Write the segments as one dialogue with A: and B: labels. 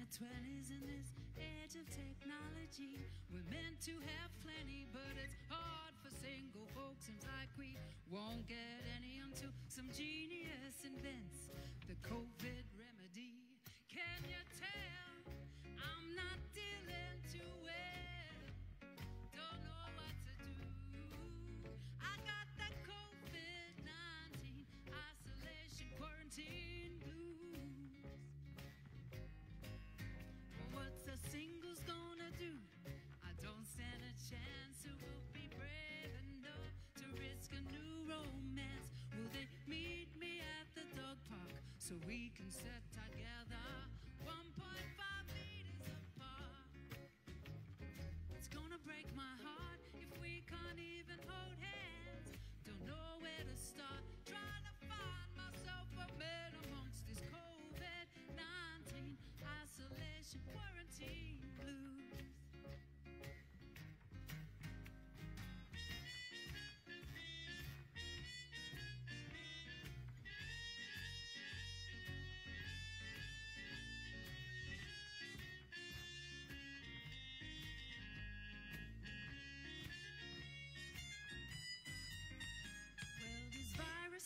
A: 20s in this age of technology. We're meant to have plenty, but it's hard for single folks. Seems like we won't get any until some genius invents the COVID remedy. Can you tell I'm not dealing too well? Don't know what to do. I got that COVID-19 isolation quarantine blues. What's a single's gonna do? I don't stand a chance. Who will be brave enough to risk a new romance? Will they meet me at the dog park so we can sit together 1.5 meters apart? It's gonna break my heart if we can't even hold hands. Don't know where to start, trying to find myself a man amongst this COVID-19 isolation quarantine blues.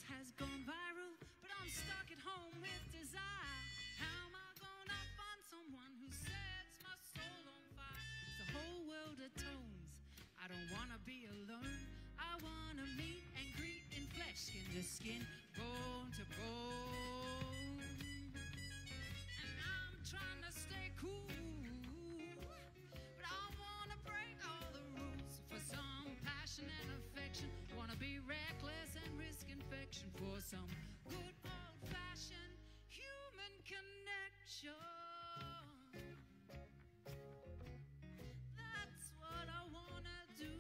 A: Has gone viral, but I'm stuck at home with desire. How am I gonna find someone who sets my soul on fire? It's a whole world of tones. I don't wanna be alone. I wanna meet and greet in flesh, skin to skin, bone to bone. And I'm trying to stay cool, but I wanna break all the rules for some passion and affection. Wanna be reckless and risk infection for some good old-fashioned human connection. That's what I wanna do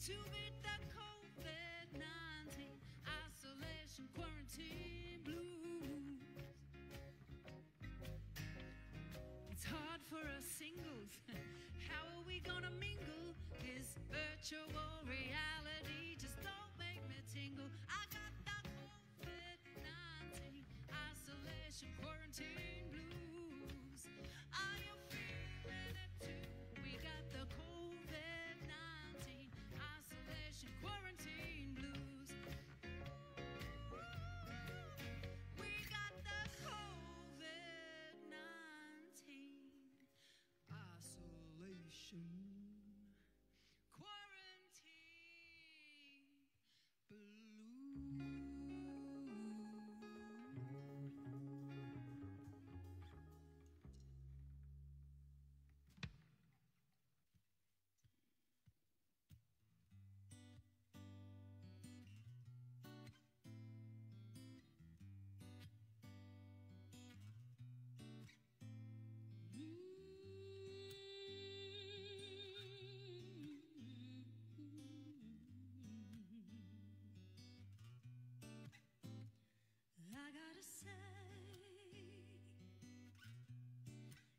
A: to beat the COVID-19 isolation quarantine blues. It's hard for us singles. How are we gonna mingle? This virtual reality just don't make me tingle. I got that COVID-19 isolation quarantine blues. Are you feeling it too? We got the COVID-19 isolation quarantine blues. We got the COVID-19 isolation quarantine blues. I gotta say,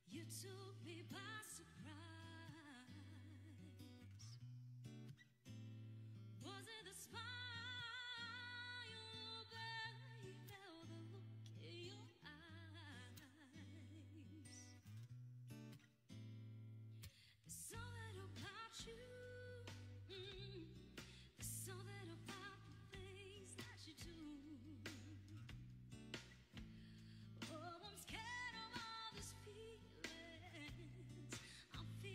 A: you took me by surprise. Was it the smile, baby, or the look in your eyes? There's something about you, there's something about the things that you do. I'm scared of all these feelings I'm feeling.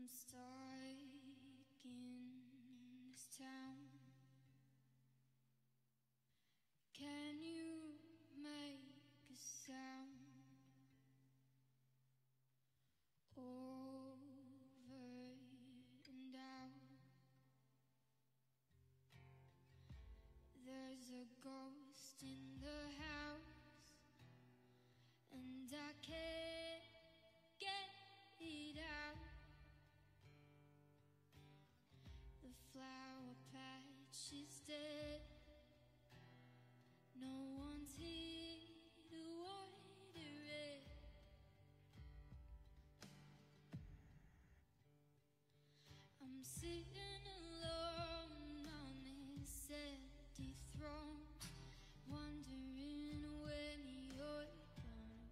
A: I'm stuck in this town. Can you make a sound? Over and out. There's a ghost in the house, and I can't get it out. The flower patch is dead. No one's here to water it. I'm sitting alone on this empty throne, wondering when you're gonna come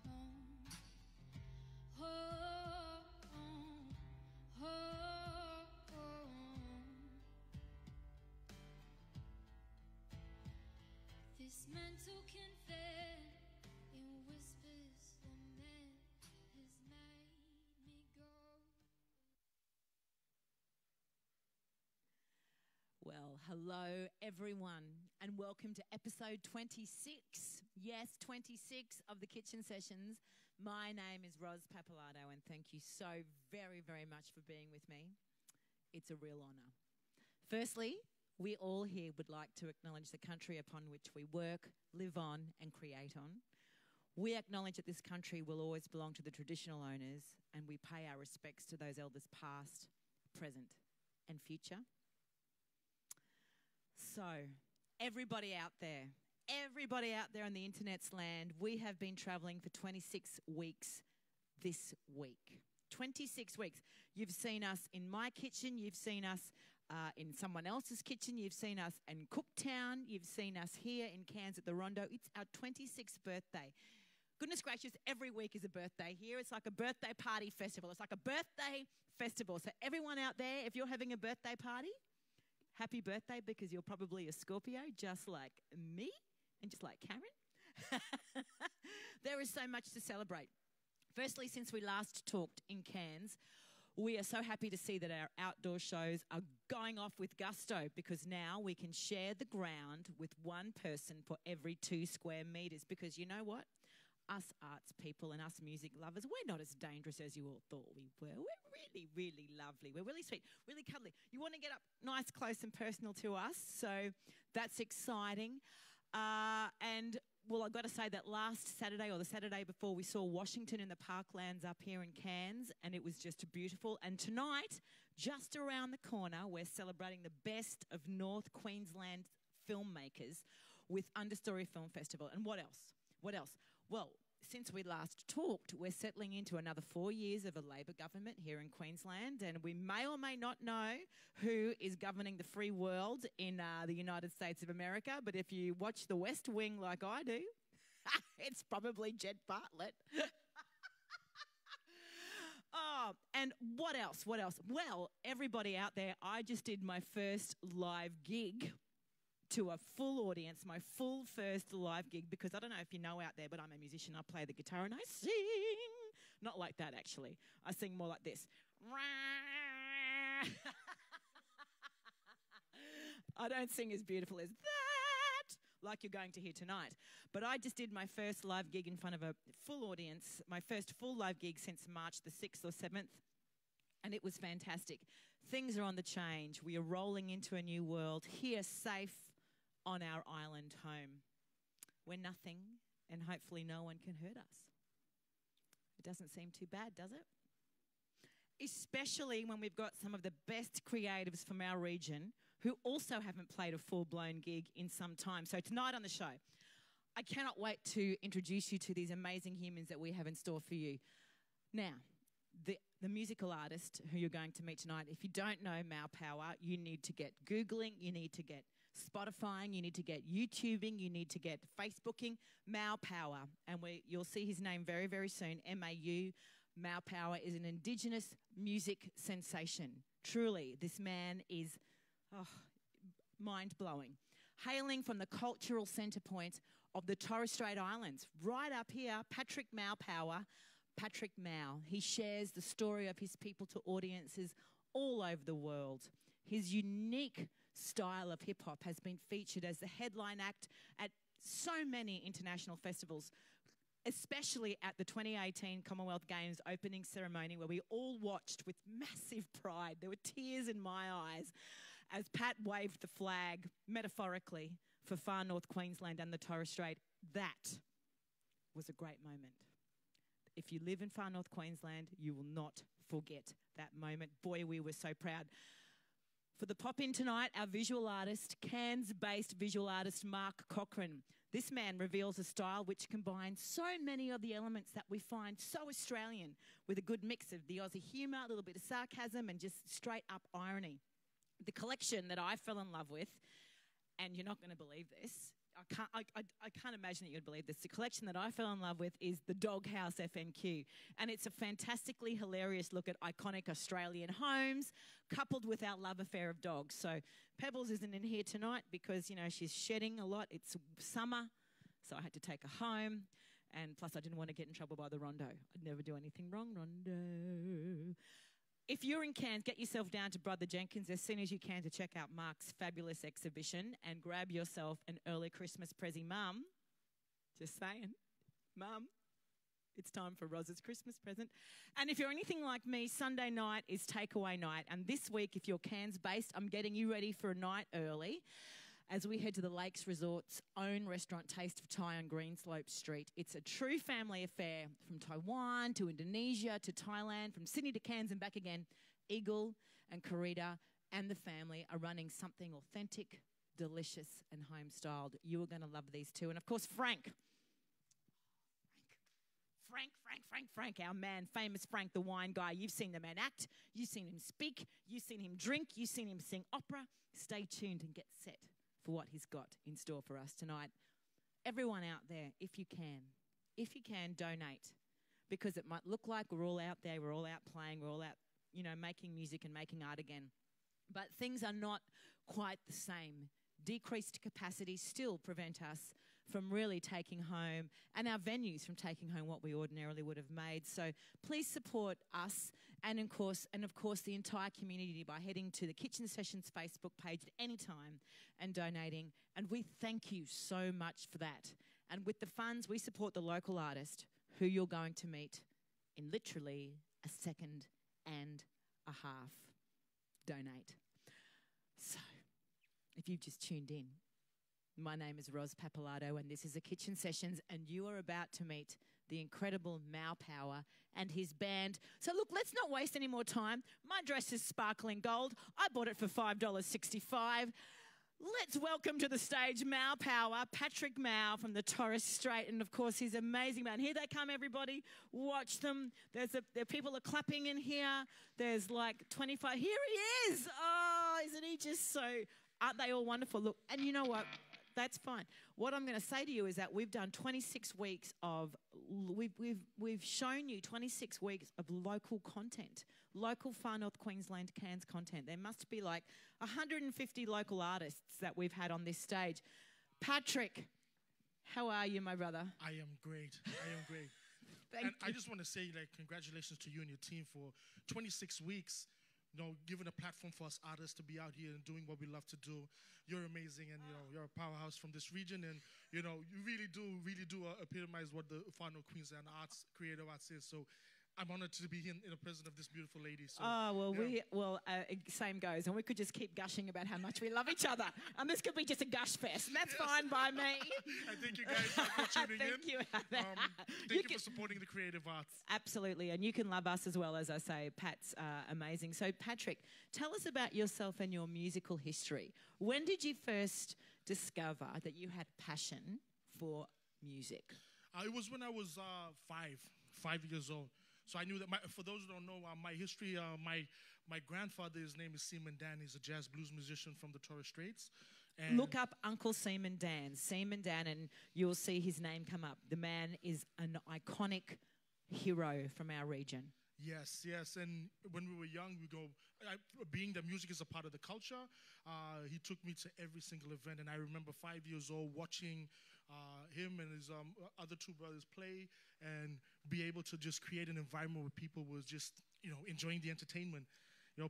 A: home. Home, home. This mental confess in whispers lament has made me go.
B: Well, hello everyone, and welcome to episode 26. Yes, 26 of the Kitchen Sessions. My name is Roz Pappalardo, and thank you so very, very much for being with me. It's a real honour. Firstly, we all here would like to acknowledge the country upon which we work, live on, and create on. We acknowledge that this country will always belong to the traditional owners, and we pay our respects to those elders past, present, and future. So, everybody out there on the internet's land, we have been travelling for 26 weeks this week. 26 weeks. You've seen us in my kitchen, you've seen us in someone else's kitchen, you've seen us in Cooktown, you've seen us here in Cairns at the Rondo. It's our 26th birthday. Goodness gracious, every week is a birthday here. It's like a birthday party festival. It's like a birthday festival. So everyone out there, if you're having a birthday party, happy birthday, because you're probably a Scorpio, just like me and just like Karen. There is so much to celebrate. Firstly, since we last talked in Cairns, we are so happy to see that our outdoor shows are going off with gusto, because now we can share the ground with one person for every 2 square metres. Because you know what? Us arts people and us music lovers, we're not as dangerous as you all thought we were. We're really, really lovely. We're really sweet, really cuddly. You want to get up nice, close and personal to us, so that's exciting. And, well, I've got to say that last Saturday or the Saturday before, we saw Washington in the Parklands up here in Cairns, and it was just beautiful. And tonight, just around the corner, we're celebrating the best of North Queensland filmmakers with Understory Film Festival. And what else? What else? Well, since we last talked, we're settling into another 4 years of a Labor government here in Queensland, and we may or may not know who is governing the free world in the United States of America, but if you watch The West Wing like I do, it's probably Jed Bartlett. Oh, and what else? What else? Well, everybody out there, I just did my first live gig to a full audience, my full first live gig, because I don't know if you know out there, but I'm a musician. I play the guitar and I sing. Not like that, actually. I sing more like this. I don't sing as beautiful as that, like you're going to hear tonight. But I just did my first live gig in front of a full audience, my first full live gig since March the 6th or 7th, and it was fantastic. Things are on the change. We are rolling into a new world, here safe on our island home, where nothing and hopefully no one can hurt us. It doesn't seem too bad, does it? Especially when we've got some of the best creatives from our region who also haven't played a full-blown gig in some time. So tonight on the show, I cannot wait to introduce you to these amazing humans that we have in store for you. Now, the musical artist who you're going to meet tonight, if you don't know Mau Power, you need to get Googling, you need to get Spotifying, you need to get YouTubing, you need to get Facebooking. Mau Power, and you'll see his name very, very soon, M-A-U. Mau Power is an Indigenous music sensation. Truly, this man is mind-blowing. Hailing from the cultural centre point of the Torres Strait Islands, right up here, Patrick Mau Power Patrick Mau. He shares the story of his people to audiences all over the world. His unique style of hip-hop has been featured as the headline act at so many international festivals, especially at the 2018 Commonwealth Games opening ceremony, where we all watched with massive pride. There were tears in my eyes as Pat waved the flag, metaphorically, for far north Queensland and the Torres Strait. That was a great moment. If you live in far north Queensland, you will not forget that moment. Boy, we were so proud. For the pop-in tonight, our visual artist, Cairns-based visual artist Mark Cochran. This man reveals a style which combines so many of the elements that we find so Australian, with a good mix of the Aussie humour, a little bit of sarcasm and just straight-up irony. The collection that I fell in love with, and you're not going to believe this, I can't imagine that you'd believe this. The collection that I fell in love with is the Doghouse FNQ. And it's a fantastically hilarious look at iconic Australian homes, coupled with our love affair of dogs. So Pebbles isn't in here tonight because, you know, she's shedding a lot. It's summer, so I had to take her home. And plus, I didn't want to get in trouble by the Rondo. I'd never do anything wrong, Rondo. If you're in Cairns, get yourself down to Brother Jenkins as soon as you can to check out Mark's fabulous exhibition and grab yourself an early Christmas pressie, Mum. Just saying. Mum, it's time for Roz's Christmas present. And if you're anything like me, Sunday night is takeaway night. And this week, if you're Cairns-based, I'm getting you ready for a night early as we head to the Lakes Resort's own restaurant, Taste of Thai on Greenslope Street. It's a true family affair, from Taiwan to Indonesia to Thailand, from Sydney to Cairns and back again. Eagle and Karita and the family are running something authentic, delicious and home-styled. You are going to love these two. And, of course, Frank, our man, famous Frank, the wine guy. You've seen the man act. You've seen him speak. You've seen him drink. You've seen him sing opera. Stay tuned and get set for what he's got in store for us tonight. Everyone out there, if you can, donate, because it might look like we're all out there, we're all out playing, we're all out, you know, making music and making art again. But things are not quite the same. Decreased capacities still prevent us from really taking home, and our venues from taking home what we ordinarily would have made. So please support us and of course the entire community by heading to the Kitchen Sessions Facebook page at any time and donating. And we thank you so much for that. And with the funds, we support the local artist who you're going to meet in literally a second and a half. Donate. So, if you've just tuned in, my name is Roz Pappalardo and this is the Kitchen Sessions, and you are about to meet the incredible Mau Power and his band. So look, let's not waste any more time. My dress is sparkling gold. I bought it for $5.65. Let's welcome to the stage Mau Power, Patrick Mau from the Torres Strait, and of course his amazing band. Here they come, everybody. Watch them. There people are clapping in here. There's like 25. Here he is. Oh, isn't he just so? Aren't they all wonderful? Look, and you know what? That's fine. What I'm going to say to you is that we've done 26 weeks of, we've shown you 26 weeks of local content, local far north Queensland Cairns content. There must be like 150 local artists that we've had on this stage. Patrick, how are you, my brother?
C: I am great.
B: Thank you.
C: I just want to say, like, congratulations to you and your team for 26 weeks. You know, giving a platform for us artists to be out here and doing what we love to do. You're amazing, and you know, you're a powerhouse from this region, and you know, you really do epitomize what the far north Queensland arts, creative arts is. So I'm honored to be in the presence of this beautiful lady. So,
B: same goes, and we could just keep gushing about how much we love each other, and this could be just a gush fest, and that's fine by me.
C: I thank you guys for tuning in.
B: Thank you.
C: Thank you for supporting the creative arts.
B: Absolutely, and you can love us as well. As I say, Pat's amazing. So, Patrick, tell us about yourself and your musical history. When did you first discover that you had passion for music?
C: It was when I was 5 years old. So I knew that, for those who don't know, my history, my grandfather's name is Seaman Dan. He's a jazz blues musician from the Torres Straits. And
B: look up Uncle Seaman Dan, and you'll see his name come up. The man is an iconic hero from our region.
C: Yes. And when we were young, being that music is a part of the culture, he took me to every single event. And I remember 5 years old watching him and his other two brothers play and be able to just create an environment where people was just, enjoying the entertainment.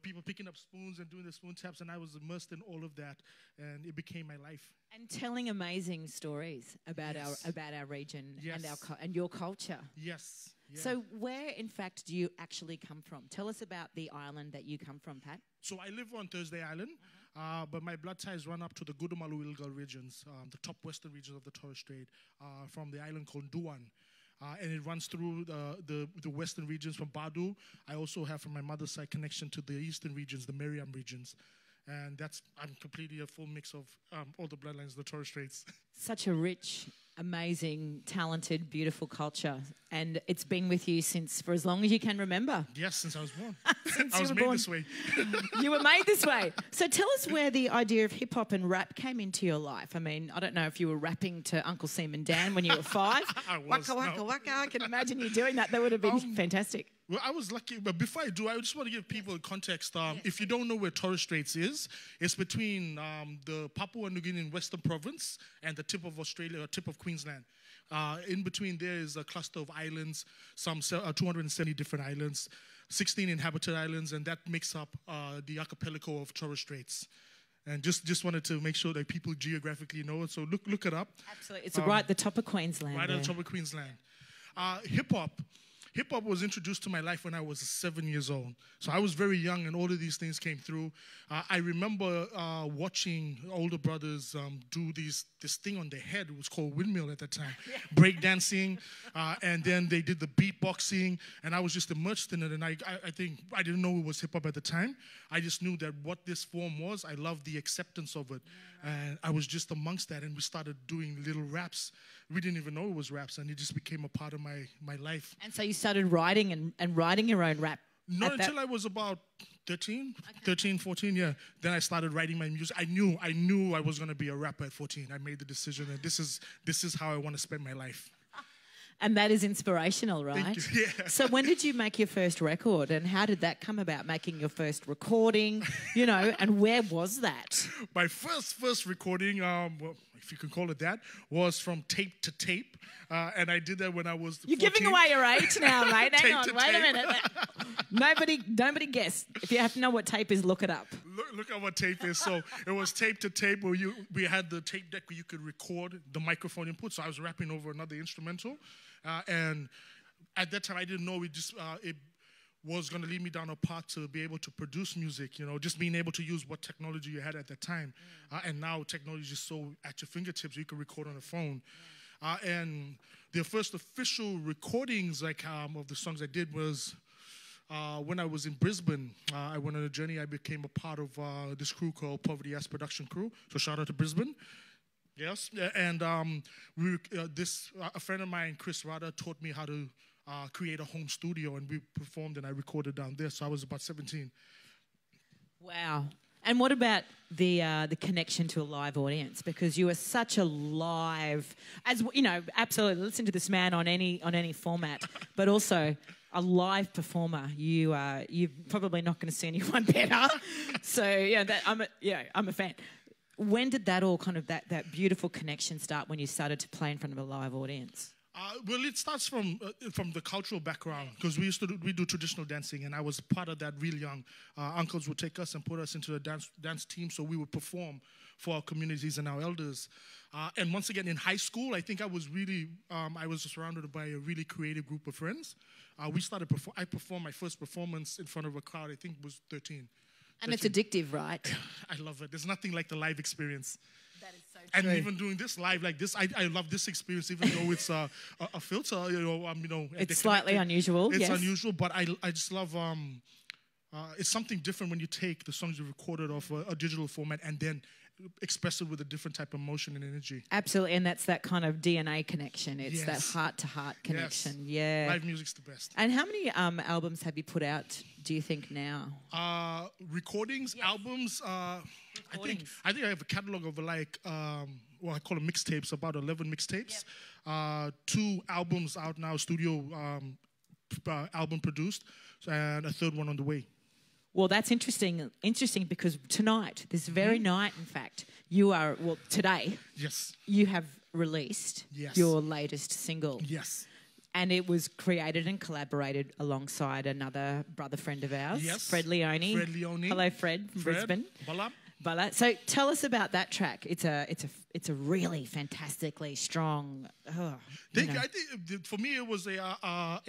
C: People picking up spoons and doing the spoon taps, and I was immersed in all of that, and it became my life.
B: And telling amazing stories about
C: Yes.
B: our region and
C: Yes.
B: and your culture.
C: Yes. Yeah.
B: So where, in fact, do you actually come from? Tell us about the island that you come from, Pat.
C: So I live on Thursday Island, but my blood ties run up to the Gudumalu-Ilgal regions, the top western regions of the Torres Strait, from the island called Duan. And it runs through the western regions from Badu. I also have, from my mother's side, connection to the eastern regions, the Meriam regions. And I'm completely a full mix of all the bloodlines of the Torres Straits.
B: Such a rich, amazing, talented, beautiful culture. And it's been with you for as long as you can remember.
C: Yes, since I was born.
B: Since
C: I
B: you
C: was
B: were
C: made
B: born.
C: this way.
B: You were made this way. So tell us where the idea of hip hop and rap came into your life. I mean, I don't know if you were rapping to Uncle Seaman Dan when you were 5.
C: I was,
B: Waka, waka,
C: no.
B: waka. I can imagine you doing that. That would have been fantastic.
C: Well, I was lucky, but before I do, I just want to give people context. If you don't know where Torres Straits is, it's between the Papua New Guinea Western Province and the tip of Australia, or tip of Queensland. In between there is a cluster of islands, some 270 different islands, 16 inhabited islands, and that makes up the archipelago of Torres Straits. And just wanted to make sure that people geographically know it. So look it up.
B: Absolutely. It's right at the top of Queensland.
C: Right
B: there.
C: on top of Queensland. Hip-hop was introduced to my life when I was 7 years old. So I was very young, and all of these things came through. I remember watching older brothers do this thing on their head. It was called windmill at that time. Breakdancing, and then they did the beatboxing, and I was just immersed in it. And I think I didn't know it was hip-hop at the time. I just knew that what this form was, I loved the acceptance of it. And I was just amongst that, and we started doing little raps. We didn't even know it was raps, and it just became a part of my life.
B: And so you started writing and writing your own rap.
C: Not until I was about 13, 14, yeah. Then I started writing my music. I knew I was going to be a rapper at 14. I made the decision, and this is how I want to spend my life.
B: And that is inspirational, right?
C: Thank you. Yeah.
B: So when did you make your first record, and how did that come about, making your first recording, and where was that?
C: My first recording, well, if you can call it that, was from tape to tape. And I did that when I was 14.
B: You're giving away your age now, mate. Hang
C: Tape
B: on,
C: to
B: wait a
C: tape.
B: minute. Nobody guess. If you have to know what tape is, look it up.
C: Look at what tape is. So it was tape to tape where we had the tape deck where you could record the microphone input. So I was rapping over another instrumental. And at that time, I didn't know it was going to lead me down a path to be able to produce music, just being able to use what technology you had at that time. And now technology is so at your fingertips, you can record on a phone. And the first official recordings of the songs I did was when I was in Brisbane. I went on a journey. I became a part of this crew called Poverty Ass Production Crew. So shout out to Brisbane. Yes, and a friend of mine, Chris Rada, taught me how to create a home studio, and we performed and I recorded down there. So I was about 17.
B: Wow. And what about the connection to a live audience? Because you are such a live, absolutely listen to this man on any format, but also a live performer. You're probably not going to see anyone better. So I'm a fan. When did that all that beautiful connection start, when you started to play in front of a live audience?
C: Well, it starts from the cultural background, because we do traditional dancing, and I was part of that real young. Uncles would take us and put us into a dance team, so we would perform for our communities and our elders. And once again, in high school, I think I was surrounded by a really creative group of friends. I performed my first performance in front of a crowd. I think it was 13.
B: And it's addictive, right?
C: I love it. There's nothing like the live experience.
B: That is so
C: And
B: true.
C: even doing this live like this, I love this experience, even though it's a filter.
B: It's slightly unusual.
C: It's
B: yes.
C: unusual, but I just love. It's something different when you take the songs you recorded off a digital format and then express it with a different type of emotion and energy.
B: Absolutely, and that's that kind of DNA connection. It's that
C: Yes.
B: heart-to-heart connection.
C: Yes.
B: Yeah.
C: Live music's the best.
B: And how many albums have you put out, do you think, now?
C: Recordings, albums. I think I have a catalog of I call them mixtapes, about 11 mixtapes. 2 albums out now, studio album produced, and a 3rd one on the way.
B: Well, that's interesting because tonight, this very night, in fact, today,
C: Yes.
B: you have released
C: Yes.
B: your latest single.
C: Yes.
B: And it was created and collaborated alongside another brother friend of ours,
C: Yes.
B: Fred Leone.
C: Fred Leone.
B: Hello, Fred from Brisbane.
C: Bala.
B: Bala. So tell us about that track. It's a really fantastically strong.
C: I think for me it was a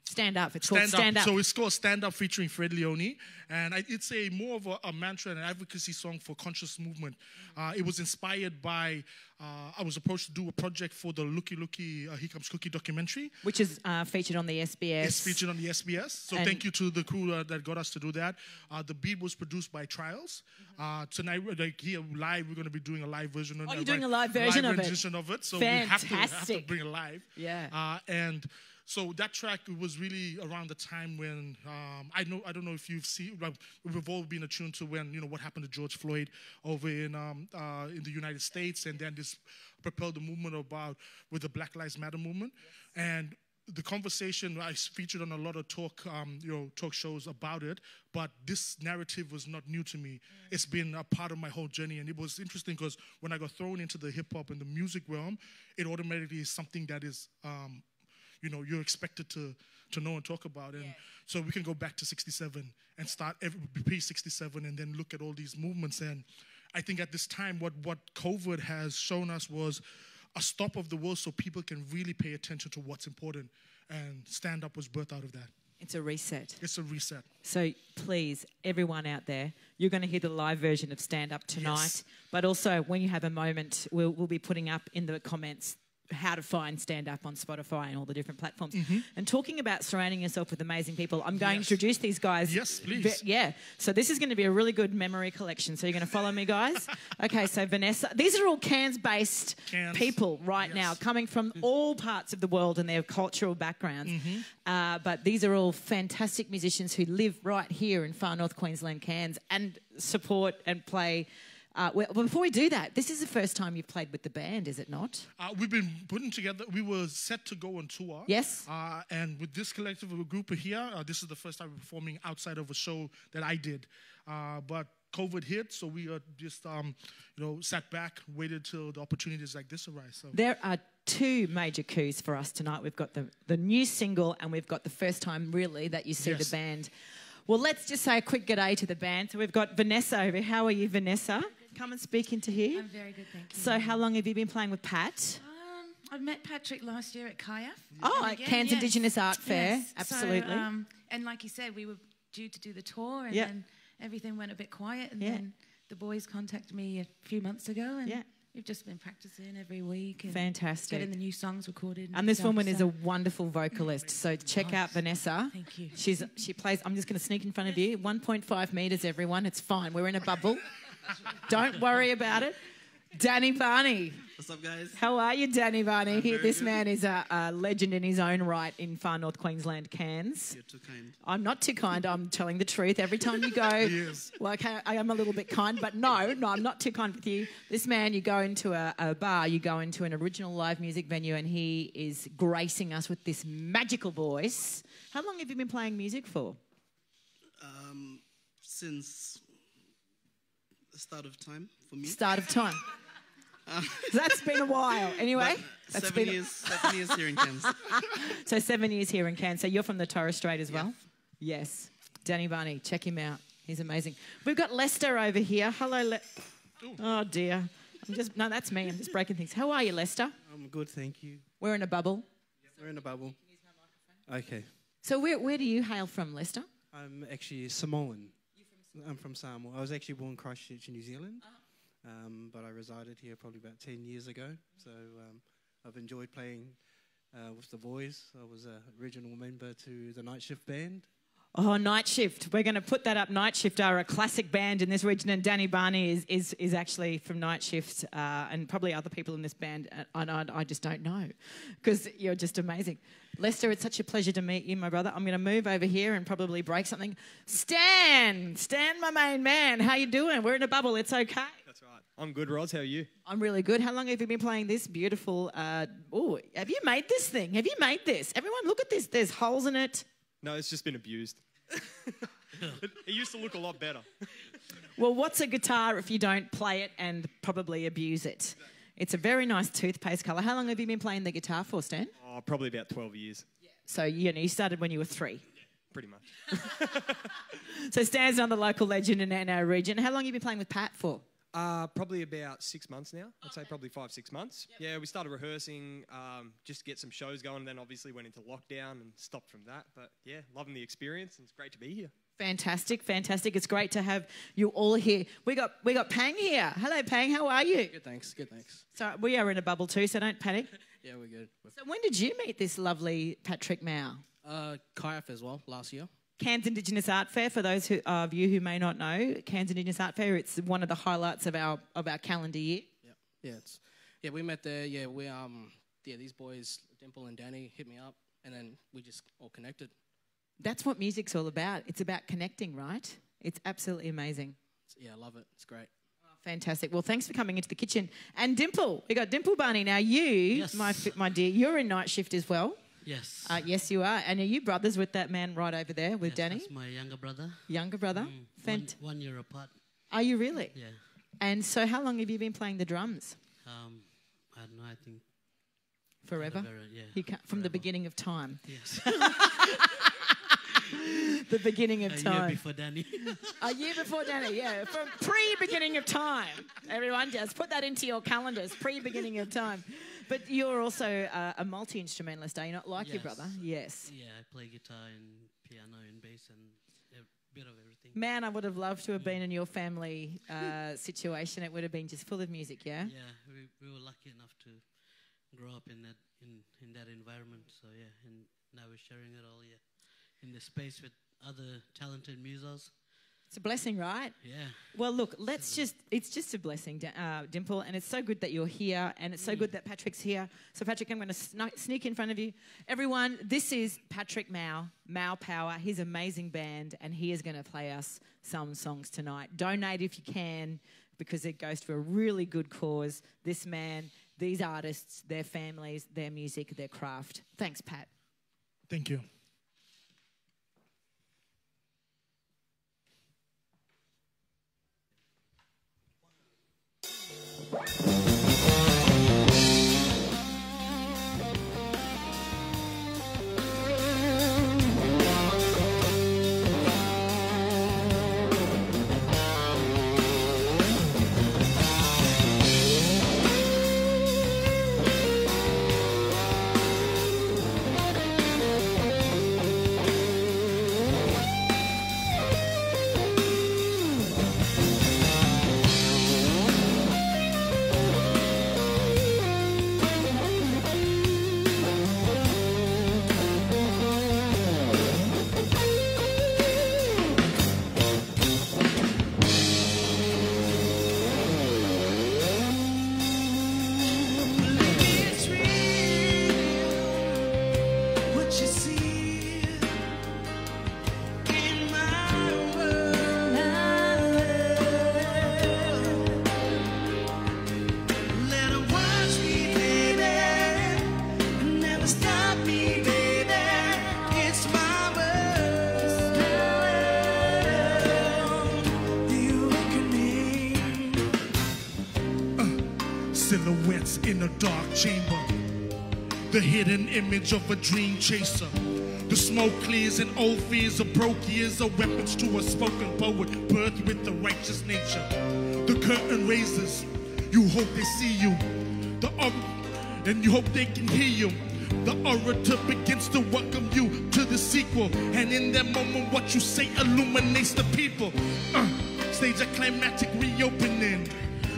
B: Stand Up. It's called
C: stand
B: Stand
C: up.
B: Up.
C: So it's called Stand Up featuring Fred Leone, and it's a more of a mantra and an advocacy song for conscious movement. It was inspired by. I was approached to do a project for the Looky Looky Here Comes Cookie documentary.
B: Which is featured on the SBS.
C: It's featured on the SBS. So
B: And-
C: thank you to the crew that got us to do that. The beat was produced by Trials. Tonight, like here live, we're going to be doing a live version of it.
B: Oh, you're doing a live version of it.
C: rendition of it. So we have to
B: Fantastic.
C: bring it live.
B: Yeah.
C: And so that track was really around the time when I don't know if you've seen. We've all been attuned to when what happened to George Floyd over in the United States, and then this propelled the movement with the Black Lives Matter movement, and the conversation I featured on a lot of talk shows about it, but this narrative was not new to me. It's been a part of my whole journey, and it was interesting because when I got thrown into the hip hop and the music realm, it automatically is something that is, you're expected to know and talk about. And so we can go back to 67 and start pre-67 and then look at all these movements. And I think at this time, what COVID has shown us was a stop of the world so people can really pay attention to what's important. And Stand Up was birthed out of that.
B: It's a reset.
C: It's a reset.
B: So please, everyone out there, you're going to hear the live version of Stand Up tonight.
C: Yes.
B: But also, when you have a moment, we'll be putting up in the comments how to find Stand Up on Spotify and all the different platforms. And talking about surrounding yourself with amazing people, I'm going to introduce these guys.
C: Yes, please.
B: Yeah. So this is going to be a really good memory collection. So you're going to follow me, guys? Okay, so Vanessa. These are all Cairns-based people right now, coming from all parts of the world and their cultural backgrounds. But these are all fantastic musicians who live right here in far north Queensland, Cairns, and support and play. Well, before we do that, this is the first time you've played with the band, is it not?
C: We've been putting together, we were set to go on tour.
B: Yes.
C: And with this collective group here, this is the first time we're performing outside of a show that I did. But COVID hit, so we just, sat back, waited till the opportunities like this arise. So.
B: There are two major coups for us tonight. We've got the new single, and we've got the first time, really, that you see the band. Well, let's just say a quick g'day to the band. So we've got Vanessa over here. How are you, Vanessa? Come and speak into here.
D: I'm very good, thank you.
B: So how long have you been playing with Pat?
D: I met Patrick last year at Kayaf.
B: Oh, at Cairns Indigenous Art Fair.
D: Yes.
B: Absolutely.
D: So, and like you said, we were due to do the tour, and then everything went a bit quiet, and then the boys contacted me a few months ago, and we've just been practicing every week. And
B: Fantastic.
D: Getting the new songs recorded.
B: And this woman is a wonderful vocalist. So check out Vanessa.
D: Thank you.
B: She plays, I'm just going to sneak in front of you, 1.5 metres, everyone. It's fine. We're in a bubble. Don't worry about it. Danny Barney.
E: What's up, guys?
B: How are you, Danny Barney? This
E: good.
B: man is a legend in his own right in far north Queensland, Cairns.
E: You're too kind.
B: I'm not too kind. I'm telling the truth. Every time you go,
C: Yes.
B: well, okay, I am a little bit kind, but no, I'm not too kind with you. This man, you go into a bar, you go into an original live music venue, and he is gracing us with this magical voice. How long have you been playing music for?
E: Since the start of time for me.
B: Start of time. That's been a while. Anyway, that's
E: 7 years. 7 years here in Cairns.
B: So 7 years here in Cairns. So you're from the Torres Strait as well? Yes. Danny Barney, check him out. He's amazing. We've got Lester over here. Hello, Oh, dear. No, that's me. I'm just breaking things. How are you, Lester?
F: I'm good, thank you.
B: We're in a bubble.
F: We're in a bubble. Okay.
B: So where do you hail from, Lester?
F: I'm actually Samoan. I'm from Samoa. I was actually born in Christchurch, New Zealand, but I resided here probably about 10 years ago. So I've enjoyed playing with the boys. I was an original member to the Night Shift Band.
B: Oh, Night Shift. We're going to put that up. Night Shift are a classic band in this region, and Danny Barney is actually from Night Shift, and probably other people in this band, and I just don't know, because you're just amazing. Lester, it's such a pleasure to meet you, my brother. I'm going to move over here and probably break something. Stan, my main man. How you doing? We're in a bubble. It's okay.
G: That's right. I'm good, Roz. How are you?
B: I'm really good. How long have you been playing this beautiful... have you made this thing? Have you made this? Everyone, look at this. There's holes in it.
G: No, it's just been abused. It used to look a lot better.
B: Well, what's a guitar if you don't play it and probably abuse it? It's a very nice toothpaste colour. How long have you been playing the guitar for, Stan?
G: Oh, probably about 12 years.
B: So, you started when you were 3.
G: Pretty much.
B: So Stan's another local legend in our region. How long have you been playing with Pat for?
G: Probably about 6 months now. I'd say probably 5-6 months. Yep. Yeah, we started rehearsing just to get some shows going, and then obviously went into lockdown and stopped from that. But yeah, loving the experience, and it's great to be here. Fantastic,
B: fantastic. It's great to have you all here. We got Pang here. Hello, Pang. How are you?
H: Good, thanks. Good, thanks.
B: So we are in a bubble too, so don't panic.
H: Yeah, we're good.
B: So when did you meet this lovely Patrick Mau?
H: Kayak as well, last year.
B: Cairns Indigenous Art Fair, for those of you who may not know, Cairns Indigenous Art Fair, it's one of the highlights of our calendar year.
H: Yeah, we met there. Yeah, these boys, Dimple and Danny, hit me up, and then we just all connected.
B: That's what music's all about. It's about connecting, right? It's absolutely amazing.
H: Yeah, I love it. It's great.
B: Oh, fantastic. Well, thanks for coming into the kitchen. And Dimple, we got Dimple Barney. Now you, yes. my dear, you're in night shift as well.
I: Yes.
B: Yes, you are. And are you brothers with that man right over there with Danny?
I: That's my younger brother.
B: Younger brother?
I: 1 year apart.
B: Are you really?
I: Yeah.
B: And so how long have you been playing the drums?
I: I don't know, I think...
B: Forever?
I: Yeah.
B: From the beginning of time?
I: Yes.
B: The beginning of time.
I: A year before Danny.
B: A year before Danny, yeah. From pre-beginning of time. Everyone, just put that into your calendars, pre-beginning of time. But you're also a multi-instrumentalist, are you not, like your brother? Yes.
I: Yeah, I play guitar and piano and bass and a bit of everything.
B: Man, I would have loved to have been in your family situation. It would have been just full of music, yeah?
I: Yeah, we were lucky enough to grow up in that environment. So, yeah, and now we're sharing it all, in the space with other talented musos.
B: It's a blessing, right?
I: Yeah.
B: Well, look, it's just a blessing, Dimple, and it's so good that you're here, and it's so good that Patrick's here. So, Patrick, I'm going to sneak in front of you. Everyone, this is Patrick Mau, Mau Power, his amazing band, and he is going to play us some songs tonight. Donate if you can, because it goes to a really good cause. This man, these artists, their families, their music, their craft. Thanks, Pat.
C: Thank you. Silhouettes in a dark chamber, the hidden image of a dream chaser. The smoke clears and old fears of broke years are weapons to a spoken poet, birthed with the righteous nature. The curtain raises, you hope they see you, and you hope they can hear you. The orator begins to welcome you to the sequel, and in that moment what you say illuminates the people. Stage a climatic reopening,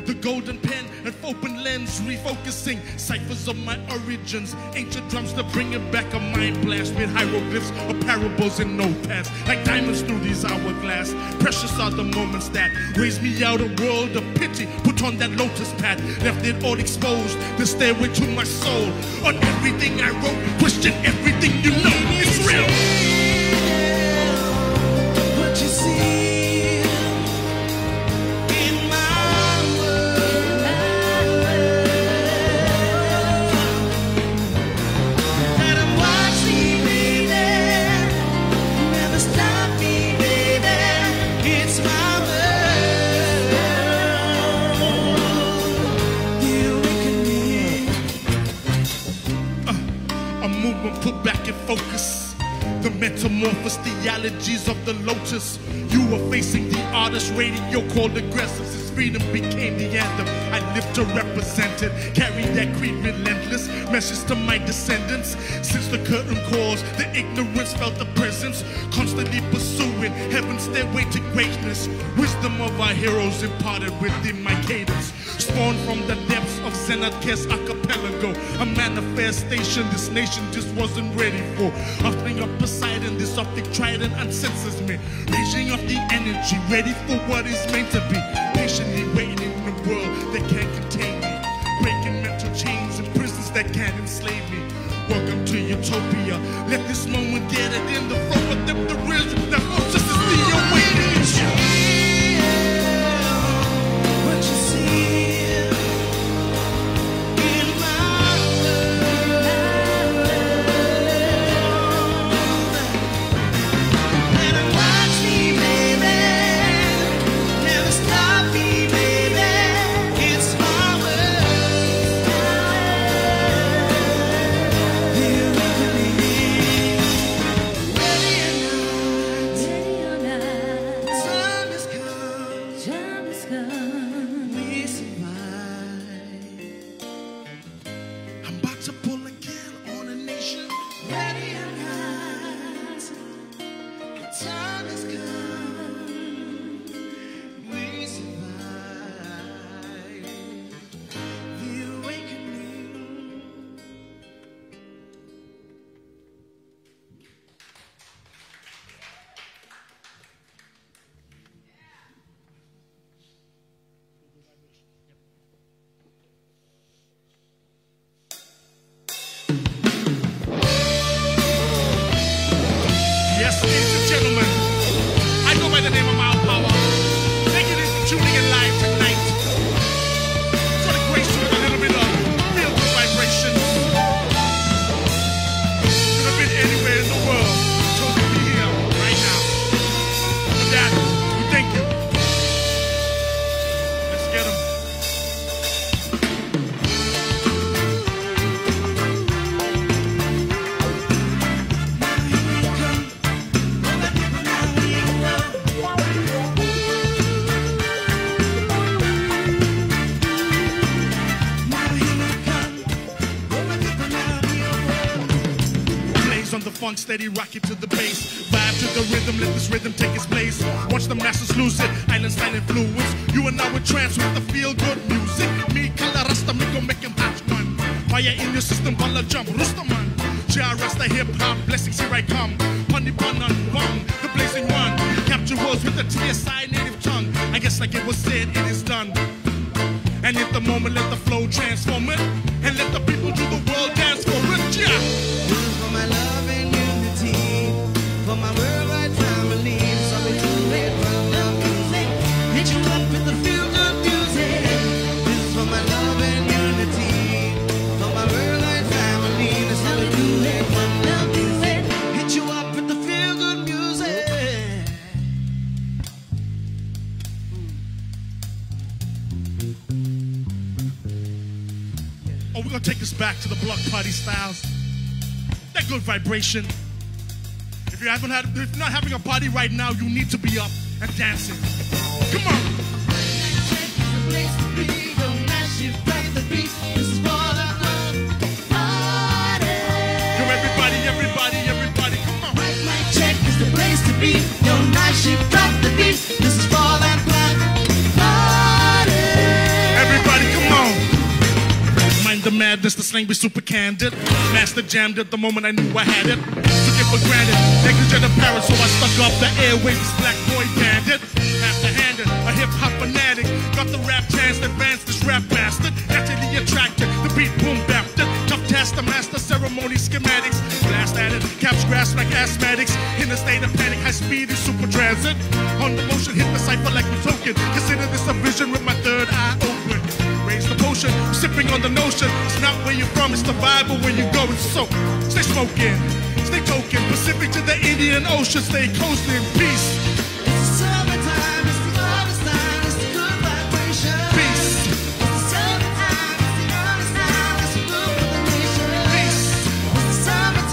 C: the golden pen and open lens refocusing ciphers of my origins, ancient drums that bring it back, a mind blast with hieroglyphs or parables in notepads, like diamonds through these hourglass. Precious are the moments that raise me out a world of pity, put on that lotus pad, left it all exposed, the stairway to my soul. On everything I wrote, question everything you know, it's real. What you see you movement put back in focus. The metamorphosis theologies of the lotus. You were facing the artist radio called aggressive. Since freedom became the anthem, I live to represent it. Carry that creed relentless, message to my descendants. Since the curtain calls, the ignorance felt the presence. Constantly pursuing heaven's stairway to greatness. Wisdom of our heroes imparted within my cadence. Spawned from the depths of Zenith's archipelago. A manifestation this nation just wasn't ready for. Offering up Poseidon, this optic trident unsenses me. Raging off the energy, ready for what is meant to be. Patiently waiting in a world that can't contain me. Breaking mental chains and prisons that can't enslave me. Welcome to Utopia. Let this moment get it in the flow of them the real. The hostess is the awaiting. What you see. Yes, ladies and gentlemen, I go by the name of Mild Power. Thank you for tuning in live tonight. For the grace with a little bit of feel-good vibration. Could have been anywhere in the world. Chose to be here right now. For that, we thank you. Let's get them. On the funk, steady rock it to the bass. Vibe to the rhythm, let this rhythm take its place. Watch the masses lose it, island style influence. You and I with trance with the feel-good music. Me, Kala Rasta, me gon' make him hot one. Fire in your system, balla jump, Rustaman. Jah Rasta hip-hop, blessings here I come. Punny bun on one, the blazing one. Capture words with the TSI native tongue. I guess like it was said, it is done. And at the moment, let the flow transform it. And let the people do the world dance for it, yeah.
J: For my love and unity, for my worldwide family, so we do it from the music. Hit you up with the feel-good music. This is for my love and unity, for my worldwide family, that's how we do it from the music. Hit you up with the feel-good music.
C: Oh, we're gonna take this back to the block party styles. That good vibration. If you're not having a party right now, you need to be up and dancing. Come on. Yo, everybody, come on.
J: Right mic check is the place to be. Your night shift, drop the beat. This is for that black party.
C: Everybody, come on. Mind the madness, the slang be super candid. Master jammed it the moment I knew I had it. Took it for granted, negligent apparent, so I stuck up the airwaves. This black boy bandit, master-handed, a hip-hop fanatic. Got the rap chance to advance this rap bastard. Naturally attracted, the beat boom bapped it. Tough task to master ceremony schematics. Blast at it, caps grasp like asthmatics. In a state of panic, high speed and super transit. On the motion, hit the cipher like a token. Consider this a vision with my third eye open. Raise the potion, sipping on the notion. It's not where you're from, it's the vibe of where you're going. So, stay smoking, stay token. Pacific to the Indian Ocean, stay coasting. Peace.
J: It's the summertime, it's the harvest time, it's the good vibration.
C: Peace.
J: It's the summertime, it's the harvest time, it's the good for the nation.
C: Peace.
J: It's the summertime.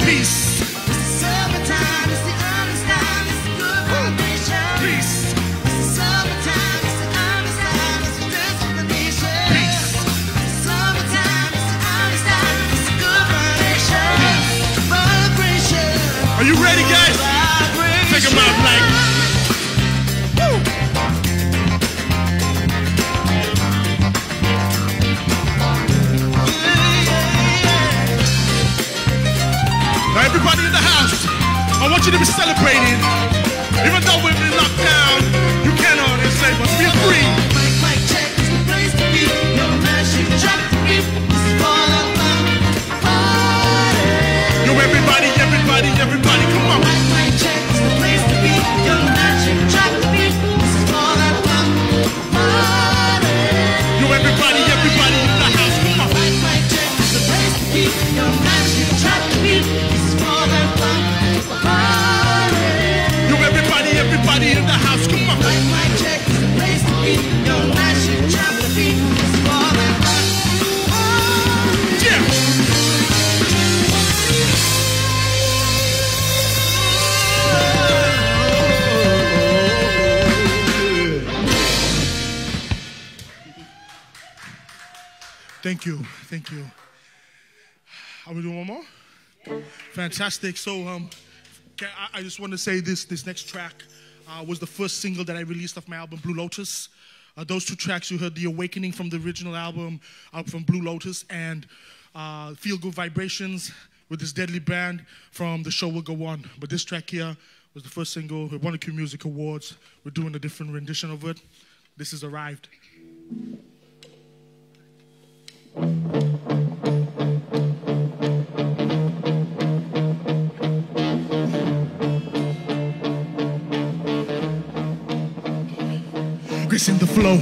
C: Peace.
J: It's the summertime, it's the honest time, it's the good vibration.
C: Peace.
J: It's the summertime, it's the honest time, it's the dance of the nation.
C: Peace.
J: It's the summertime, it's the honest time, it's the good vibration. Vibration.
C: Are you ready, guys? Take them out, like. Now, everybody in the house, I want you to be celebrating. Even though we've been locked down, you cannot say, but feel free.
J: Mic check is the place to be. No mash, you drop the beat. This is all about party.
C: Yo, everybody, everybody, everybody, come on.
J: Mic check is the place to be. No mash, you drop the beat. This is all about party.
C: Yo, everybody, everybody in the house, come on.
J: Mic check is the place to be. No mash, you drop the beat. This is all about party.
C: Yo, everybody, everybody in the house, come on.
J: Mic check is the place to be. No mash, you drop the beat. This is all about party.
C: Yeah. Thank you, thank you. Are we doing one more? Fantastic. So, I just want to say this next track was the first single that I released off my album, Blue Lotus. Those two tracks, you heard The Awakening from the original album, from Blue Lotus, and Feel Good Vibrations with this deadly band from The Show Will Go On. But this track here was the first single. It won the Q Music Awards. We're doing a different rendition of it. This is Arrived. Grace in the flow,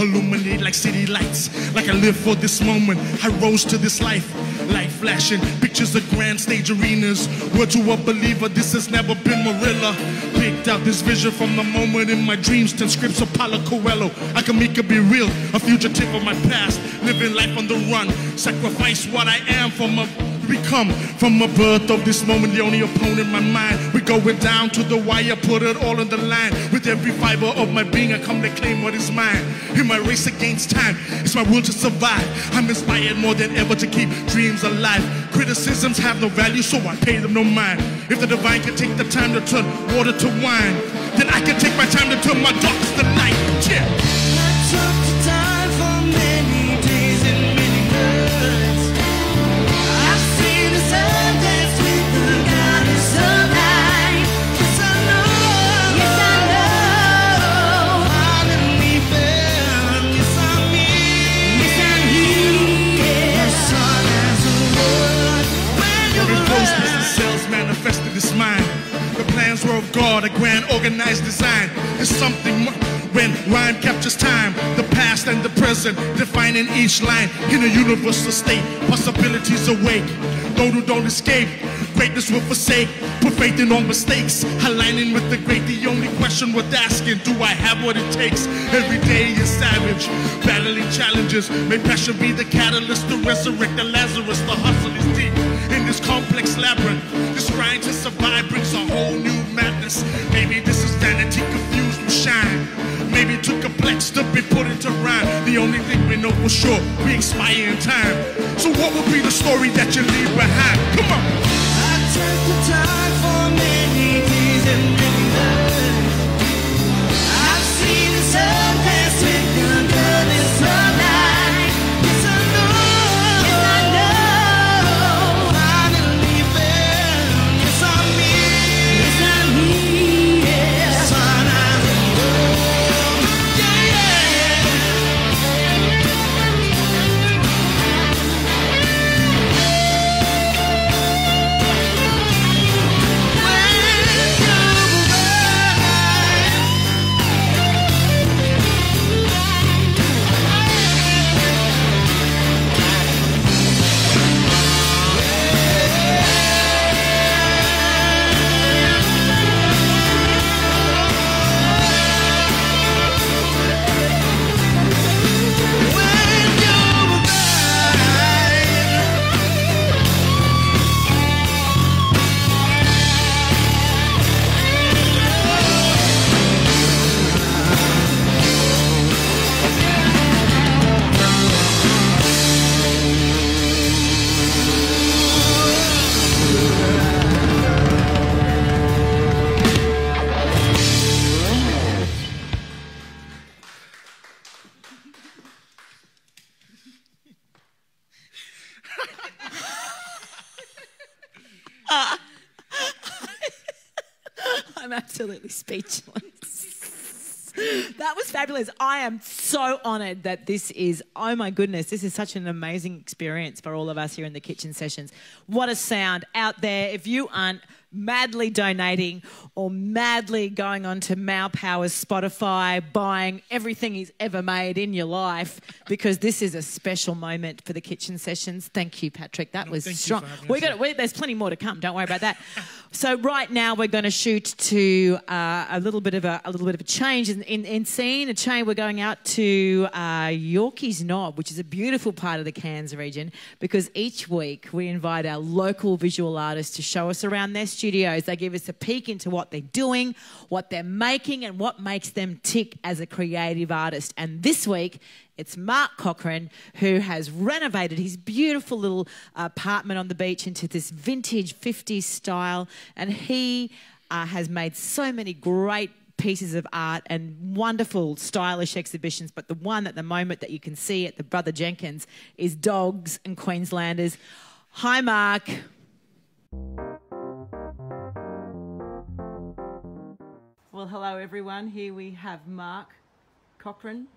C: illuminate like city lights. Like I live for this moment, I rose to this life. Light flashing, pictures of grand stage arenas. Word to a believer, this has never been Marilla. Picked out this vision from the moment in my dreams. 10 scripts of Paulo Coelho. I can make it be real, a fugitive of my past. Living life on the run, sacrifice what I am for my become. From my birth of this moment, the only opponent in my mind. We're going down to the wire, put it all on the line. With every fiber of my being, I come to claim what is mine. In my race against time, it's my will to survive. I'm inspired more than ever to keep dreams alive. Criticisms have no value, so I pay them no mind. If the divine can take the time to turn water to wine, then I can take my time to turn my darkness to light. Yeah.
J: I took the time for many days and many nights. I've seen the sun dance with the goddess of light. Yes, I know. Yes, I know. Finally found. Yes, I'm here. Yes, I'm here. The sun has a word. When you
C: Every closeness and cells manifested this mind. The plans were of God, a grand organized design. It's something more when rhyme captures time, the past and the present, defining each line in a universal state. Possibilities awake, those who don't escape, greatness will forsake. Put faith in all mistakes, aligning with the great. The only question worth asking, do I have what it takes? Every day is savage, battling challenges. May passion be the catalyst to resurrect the Lazarus. The hustle is deep in this complex labyrinth. This grind to survive brings a whole new madness. Maybe this is vanity confused with shine. Maybe too complex to be put into rhyme. The only thing we know for sure, we expire in time. So what will be the story that you leave behind? Come on.
J: I took the time for many days and many nights. I've seen the sun dance with the goddess of light. Yes, I know. Yes, I know. Finally found. Yes, I'm here. Yes, I'm here. The sun has a world. Yeah, yeah. When
B: absolutely speechless. That was fabulous. I am so honoured that this is, oh my goodness, this is such an amazing experience for all of us here in the Kitchen Sessions. What a sound out there. If you aren't madly donating or madly going on to Mau Power's Spotify, buying everything he's ever made in your life, because this is a special moment for the Kitchen Sessions. Thank you, Patrick. That was strong. There's plenty more to come. Don't worry about that. So right now we're going to shoot to a little bit of a change in scene. We're going out to Yorkeys Knob, which is a beautiful part of the Cairns region, because each week we invite our local visual artists to show us around their studios. They give us a peek into what they're doing, what they're making, and what makes them tick as a creative artist. And this week, it's Mark Cochrane, who has renovated his beautiful little apartment on the beach into this vintage 50s style. And he has made so many great pieces of art and wonderful stylish exhibitions. But the one at the moment that you can see at the Brother Jenkins is Dogs and Queenslanders. Hi, Mark. Well, hello, everyone. Here we have Mark Cochrane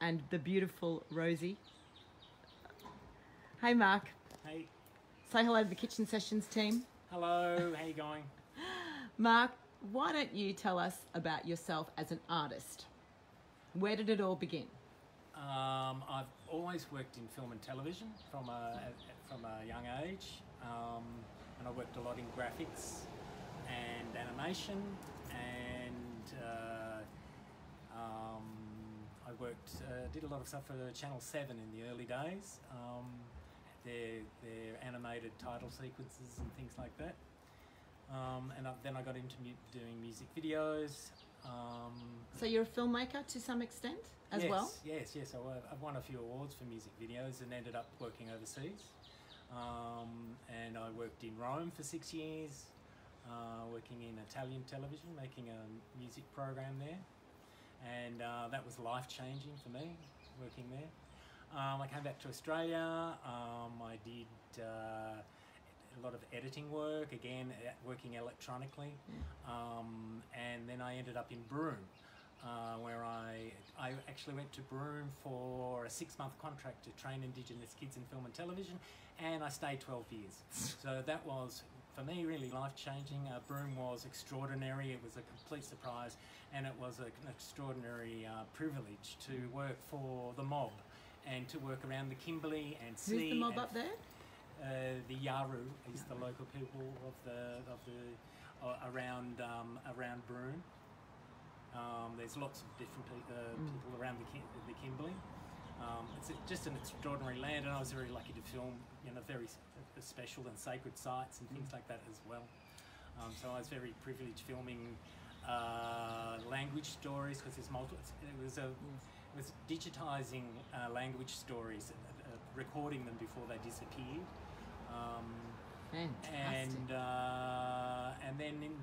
B: and the beautiful Rosie. Hey, Mark.
K: Hey.
B: Say hello to the Kitchen Sessions team.
K: Hello, how you going?
B: Mark, why don't you tell us about yourself as an artist? Where did it all begin?
K: I've always worked in film and television from a young age, and I worked a lot in graphics and animation, and I did a lot of stuff for Channel 7 in the early days. Their animated title sequences and things like that. Then I got into doing music videos.
B: So you're a filmmaker to some extent as well?
K: Yes. I've won a few awards for music videos and ended up working overseas. And I worked in Rome for 6 years, working in Italian television, making a music program there. And that was life-changing for me, working there. I came back to Australia. I did a lot of editing work, again, working electronically. And then I ended up in Broome, where I actually went to Broome for a 6-month contract to train Indigenous kids in film and television, and I stayed 12 years. So that was, for me, really life-changing. Broome was extraordinary. It was a complete surprise, and it was an extraordinary privilege to work for the mob and to work around the Kimberley and see.
B: Who's the mob up there?
K: The Yaru is the local people around Broome. There's lots of different people around the Kimberley. It's just an extraordinary land, and I was very lucky to film, very special and sacred sites and things like that as well. So I was very privileged filming language stories, because it was digitising language stories, recording them before they disappeared. And then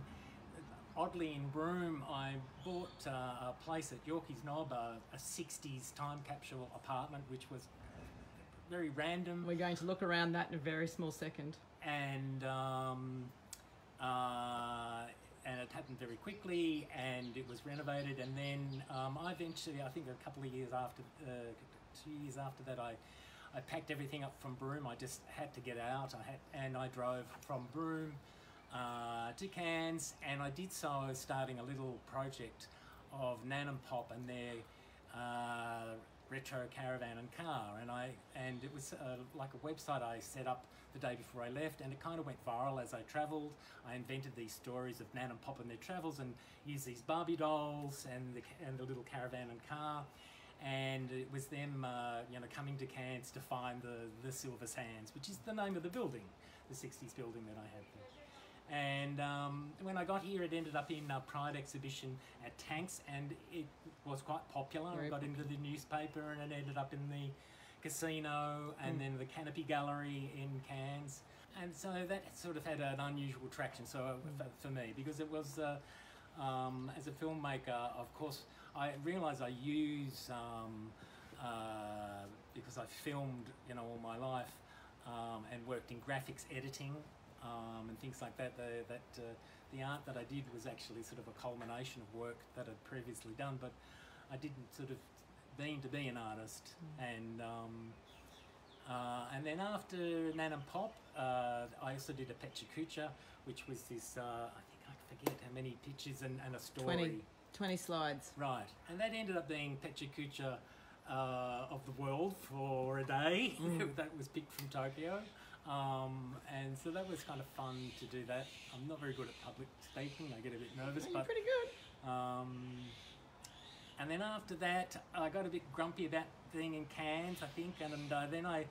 K: oddly in Broome, I bought a place at Yorkeys Knob, a 60s time capsule apartment, which was very random.
B: We're going to look around that in a very small second.
K: And it happened very quickly, and it was renovated. And then I eventually, I think a couple of years after, 2 years after that, I packed everything up from Broome. I just had to get out. And I drove from Broome to Cairns, and I did so starting a little project of Nan and Pop and their retro caravan and car, and it was like a website I set up the day before I left, and it kind of went viral as I travelled. I invented these stories of Nan and Pop and their travels, and used these Barbie dolls and the little caravan and car. And it was them, coming to Cairns to find the Silver Sands, which is the name of the building, the 60s building that I had there. And when I got here, it ended up in a Pride exhibition at Tanks, and it was quite popular. I got into the newspaper, and it ended up in the casino, and then the Canopy Gallery in Cairns. And so that sort of had an unusual traction for me, because it was, as a filmmaker, of course, I realise I use, because I filmed, all my life, and worked in graphics editing, and things like that. the art that I did was actually sort of a culmination of work that I'd previously done, but I didn't sort of mean to be an artist. And then after Nan and Pop, I also did a Pecha Kucha, which was this, I think I forget how many pictures and a story.
B: 20 slides.
K: Right. And that ended up being Pecha Kucha of the world for a day. That was picked from Tokyo. And so that was kind of fun to do that. I'm not very good at public speaking. I get a bit nervous.
B: You're pretty good.
K: And then after that, I got a bit grumpy about being in Cairns, I think, and then I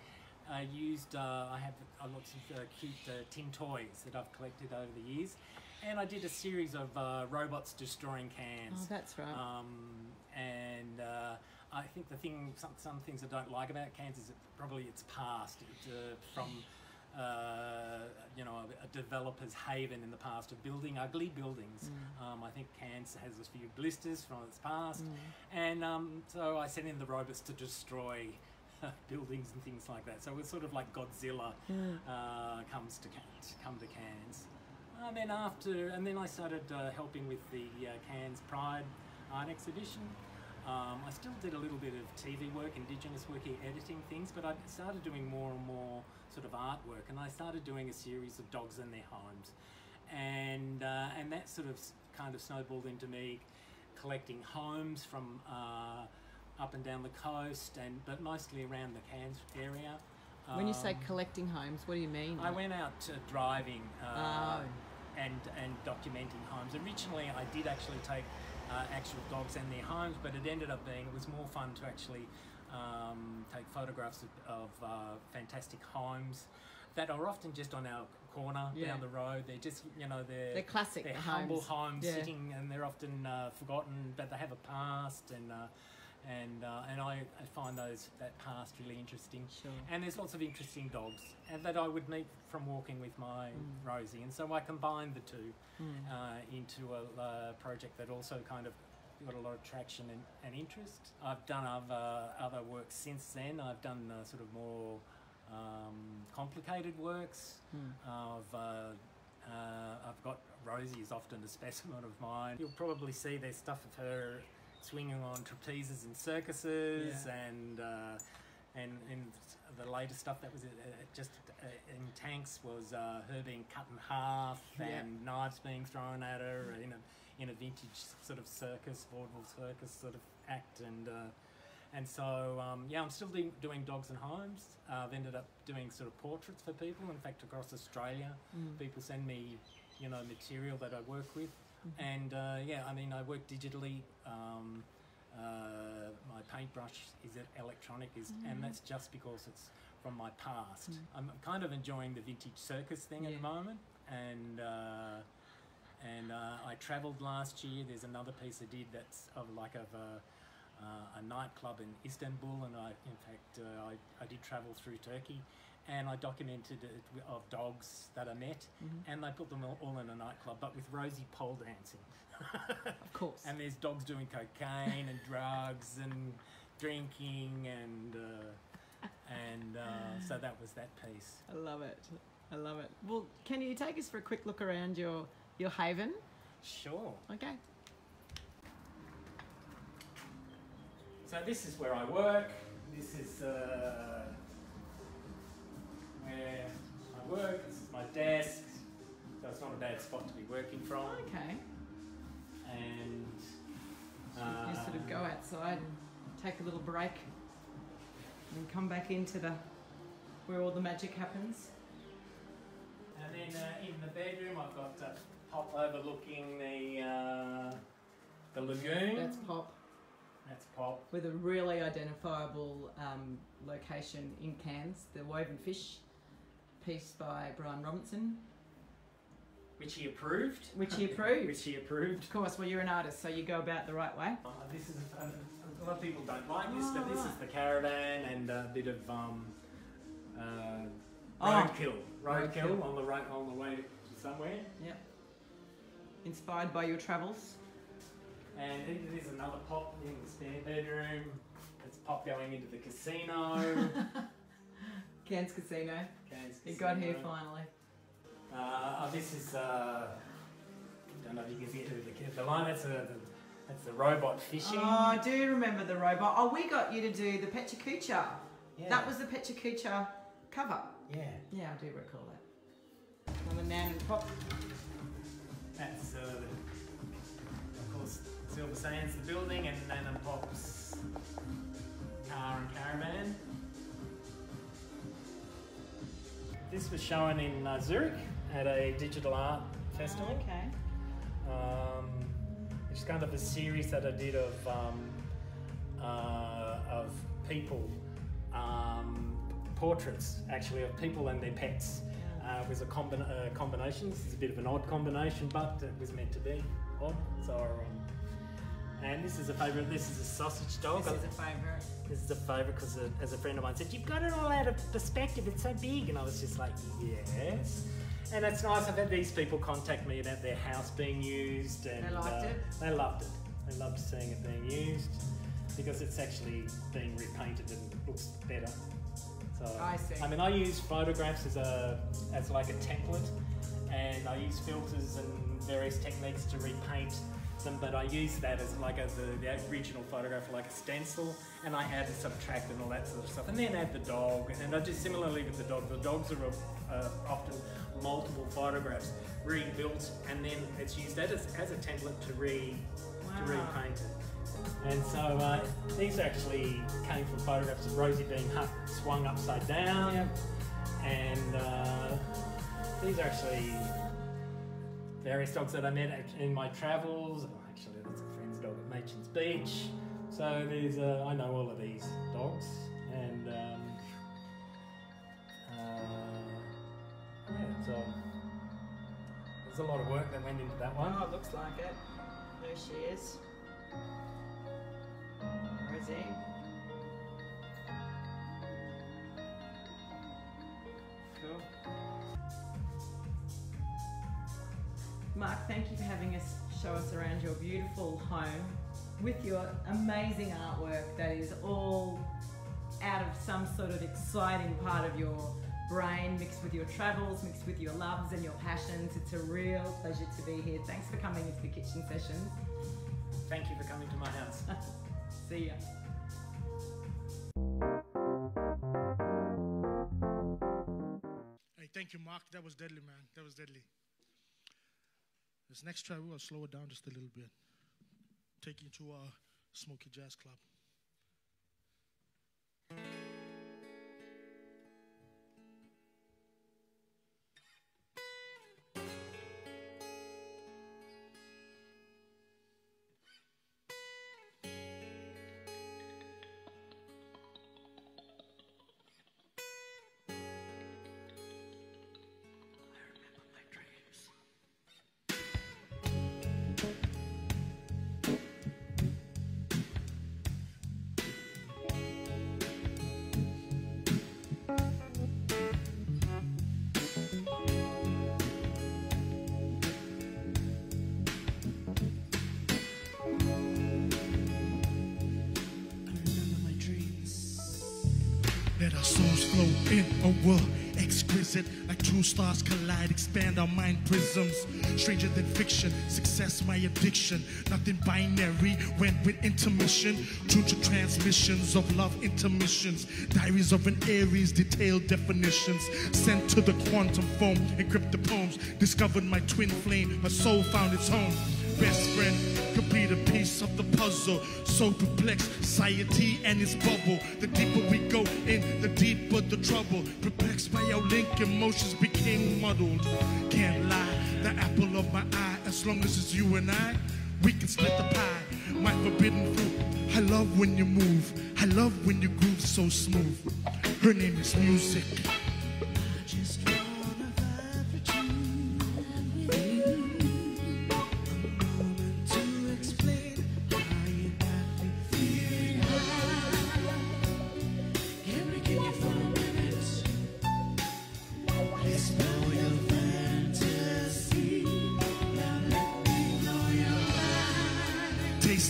K: used, I have lots of cute tin toys that I've collected over the years, and I did a series of robots destroying Cairns.
B: Oh, that's right.
K: I think some things I don't like about Cairns is probably its past. From a developer's haven in the past of building ugly buildings. I think Cairns has a few blisters from its past, and so I sent in the robots to destroy buildings and things like that. So it's sort of like Godzilla come to Cairns. And then I started helping with the Cairns Pride Art Exhibition. I still did a little bit of TV work, Indigenous work here, editing things, but I started doing more and more sort of artwork, and I started doing a series of dogs in their homes, and that sort of kind of snowballed into me collecting homes from up and down the coast, but mostly around the Cairns area.
B: When you say collecting homes, what do you mean?
K: I went out driving and documenting homes. Originally, I did actually take actual dogs and their homes, but it ended up being, it was more fun to actually take photographs of fantastic homes that are often just on our corner down the road. They're just, they're
B: classic.
K: They're humble homes sitting, and they're often forgotten, but they have a past, and I find that past really interesting.
B: Sure.
K: And there's lots of interesting dogs and that I would meet from walking with my Rosie, and so I combined the two into a project that also kind of got a lot of traction and interest. I've done other work since then. I've done sort of more complicated works. I've got Rosie is often a specimen of mine. You'll probably see there's stuff of her swinging on trapezes in circuses, and the latest stuff that was just in tanks was her being cut in half and knives being thrown at her in a vintage sort of circus, vaudeville circus sort of act, and so I'm still doing dogs and homes. I've ended up doing sort of portraits for people. In fact, across Australia, people send me material that I work with. And I work digitally. My paintbrush is electronic, and that's just because it's from my past. I'm kind of enjoying the vintage circus thing at the moment, and I travelled last year. There's another piece I did that's of a nightclub in Istanbul, and I did travel through Turkey. And I documented it of dogs that I met, and they put them all in a nightclub, but with Rosie pole dancing.
B: Of course.
K: And there's dogs doing cocaine and drugs and drinking, and so that was that piece.
B: I love it. Well, can you take us for a quick look around your haven?
K: Sure.
B: Okay.
K: So this is where I work. This is where I work. This is my desk, so it's not a bad spot to be working from.
B: Okay.
K: And
B: you sort of go outside and take a little break and come back into where all the magic happens.
K: And then in the bedroom, I've got Pop overlooking the lagoon.
B: That's Pop.
K: That's Pop.
B: With a really identifiable location in Cairns, the Woven Fish piece by Brian Robinson.
K: Which he approved.
B: Which he approved.
K: Of
B: course, well, you're an artist, so you go about the right way.
K: This is a lot of people don't like this, but this is the caravan and a bit of roadkill on the way somewhere.
B: Yep. Inspired by your travels.
K: And there's another Pop in the spare bedroom. It's Pop going into the casino.
B: Cairns Casino. You got here finally.
K: This is don't know if you can see the line. That's the robot fishing.
B: Oh, I do remember the robot. Oh, we got you to do the Pecha Kucha.
K: Yeah.
B: That was the Pecha Kucha cover.
K: Yeah.
B: Yeah, I do recall that. On the Nan and Pop.
K: That's, of course, Silver Sands, the building, and Nan and Pop's car and caravan. This was shown in Zurich at a digital art festival.
B: Oh, okay.
K: It's kind of a series that I did of people, portraits actually of people and their pets. It was a combination. This is a bit of an odd combination, but it was meant to be odd. So, and this is a favourite. This is a sausage dog.
B: This is a favourite.
K: This is a favourite because as a friend of mine said, "You've got it all out of perspective. It's so big," and I was just like, "Yes." And it's nice. I've had these people contact me about their house being used, and
B: they liked it.
K: They loved it. They loved seeing it being used because it's actually being repainted and looks better. So,
B: I see.
K: I mean, I use photographs as like a template, and I use filters and various techniques to repaint them, but I use that as like the original photograph, like a stencil, and I add and subtract and all that sort of stuff, and then add the dog, and I do similarly with the dog. The dogs are often multiple photographs rebuilt, and then it's used as a template to repaint it. And so these actually came from photographs of Rosie being swung upside down.
B: Yep.
K: And these are actually various dogs that I met in my travels. Oh, actually, that's a friend's dog at Machin's Beach. So there's I know all of these dogs, and yeah, so there's a lot of work that went into that one.
B: Oh, it looks like it. There she is. Rosie. Cool. Mark, thank you for having us show us around your beautiful home with your amazing artwork that is all out of some sort of exciting part of your brain, mixed with your travels, mixed with your loves and your passions. It's a real pleasure to be here. Thanks for coming into the kitchen sessions.
K: Thank you for coming to my house.
B: See ya.
C: Hey, thank you, Mark. That was deadly, man. That was deadly. This next track, we're going to slow it down just a little bit. Take you to our Smoky Jazz Club. Let our souls flow in a world exquisite, like two stars collide, expand our mind prisms. Stranger than fiction, success my addiction. Nothing binary, went with intermission. Tuned to transmissions of love intermissions. Diaries of an Aries, detailed definitions. Sent to the quantum foam, encrypt the poems. Discovered my twin flame, my soul found its home. Best friend, complete a piece of the puzzle. So perplexed, society and its bubble. The deeper we go in, the deeper the trouble. Perplexed by our link, emotions became muddled. Can't lie, the apple of my eye. As long as it's you and I, we can split the pie. My forbidden fruit, I love when you move. I love when you groove so smooth. Her name is music. I just wanna vibe with you.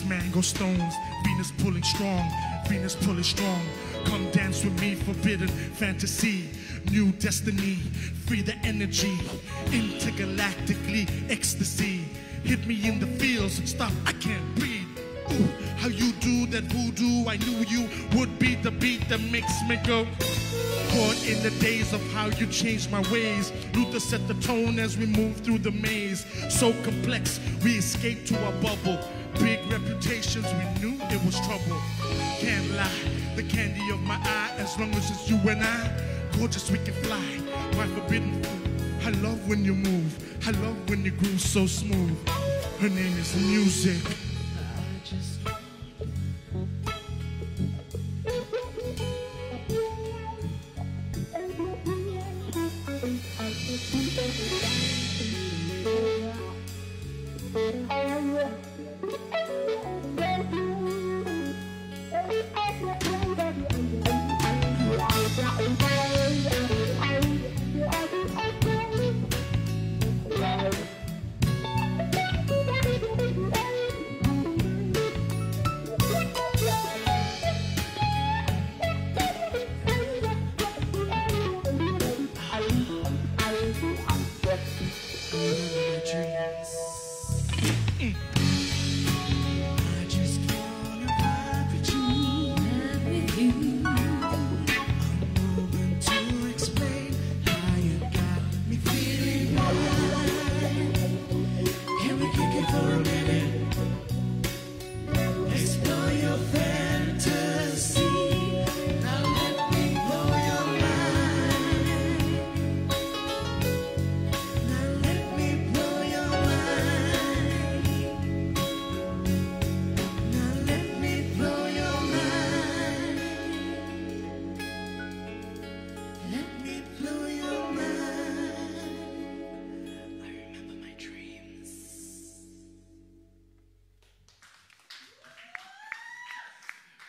C: Mango stones, Venus pulling strong, Venus pulling strong. Come dance with me, forbidden fantasy, new destiny, free the energy, intergalactically ecstasy. hit me in the feels, stop, I can't breathe. Ooh, how you do that voodoo, I knew you would be the beat that makes me go. Caught in the days of how you changed my ways. Luther set the tone as we moved through the maze. So complex, we escaped to our bubble. Big reputations, we knew it was trouble. Can't lie, the candy of my eye, as long as it's you and I. Gorgeous, we can fly, my forbidden fruit. I love when you move, I love when you groove so smooth. Her name is Music.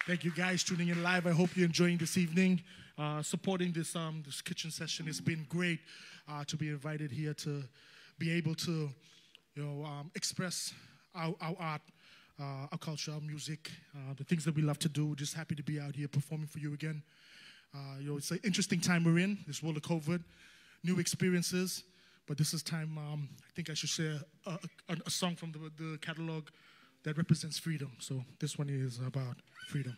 C: Thank you guys tuning in live. I hope you're enjoying this evening, supporting this kitchen session. It's been great to be invited here to be able to, express our art, our culture, our music, the things that we love to do. We're just happy to be out here performing for you again. It's an interesting time we're in, this world of COVID, new experiences, but this is time. I think I should share a song from the catalog that represents freedom. So this one is about freedom.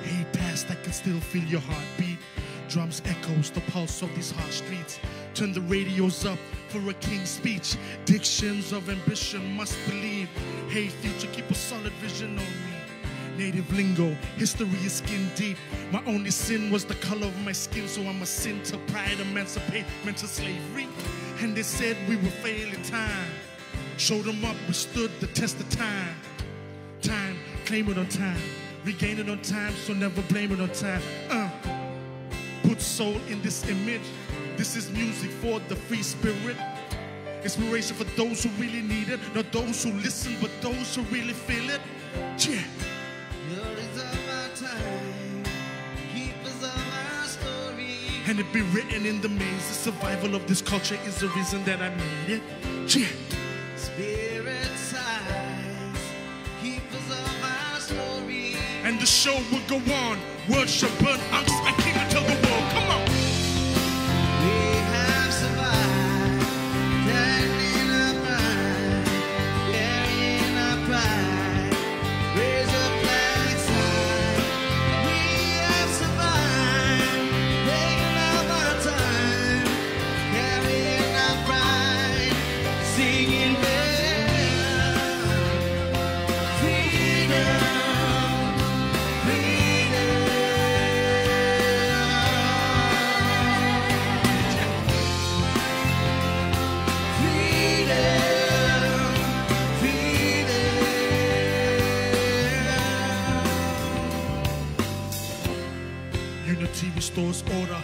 C: Hey, past, I can still feel your heartbeat. Drums echoes the pulse of these hot streets. Turn the radios up for a king's speech. Dictions of ambition must believe. Hey, future, keep a solid vision on me. Native lingo, history is skin deep. My only sin was the color of my skin, so I'm a sin to pride, emancipate, mental slavery. And they said we would fail in time. Showed them up, we stood the test of time. Time, claim it on time. Regain it on time, so never blame it on time. Put soul in this image. This is music for the free spirit. Inspiration for those who really need it. Not those who listen, but those who really feel it. Yeah. And it be written in the maze. The survival of this culture is the reason that I made it. Yeah. Spirit size, keepers of our story. And the show will go on. Worship, burn, angst, and king until the world. Come on. We have survived. Carrying our pride. Carrying our pride. Raise a flag side. We have survived. Taking up our time. Carrying our pride. Singing freedom. Unity restores order.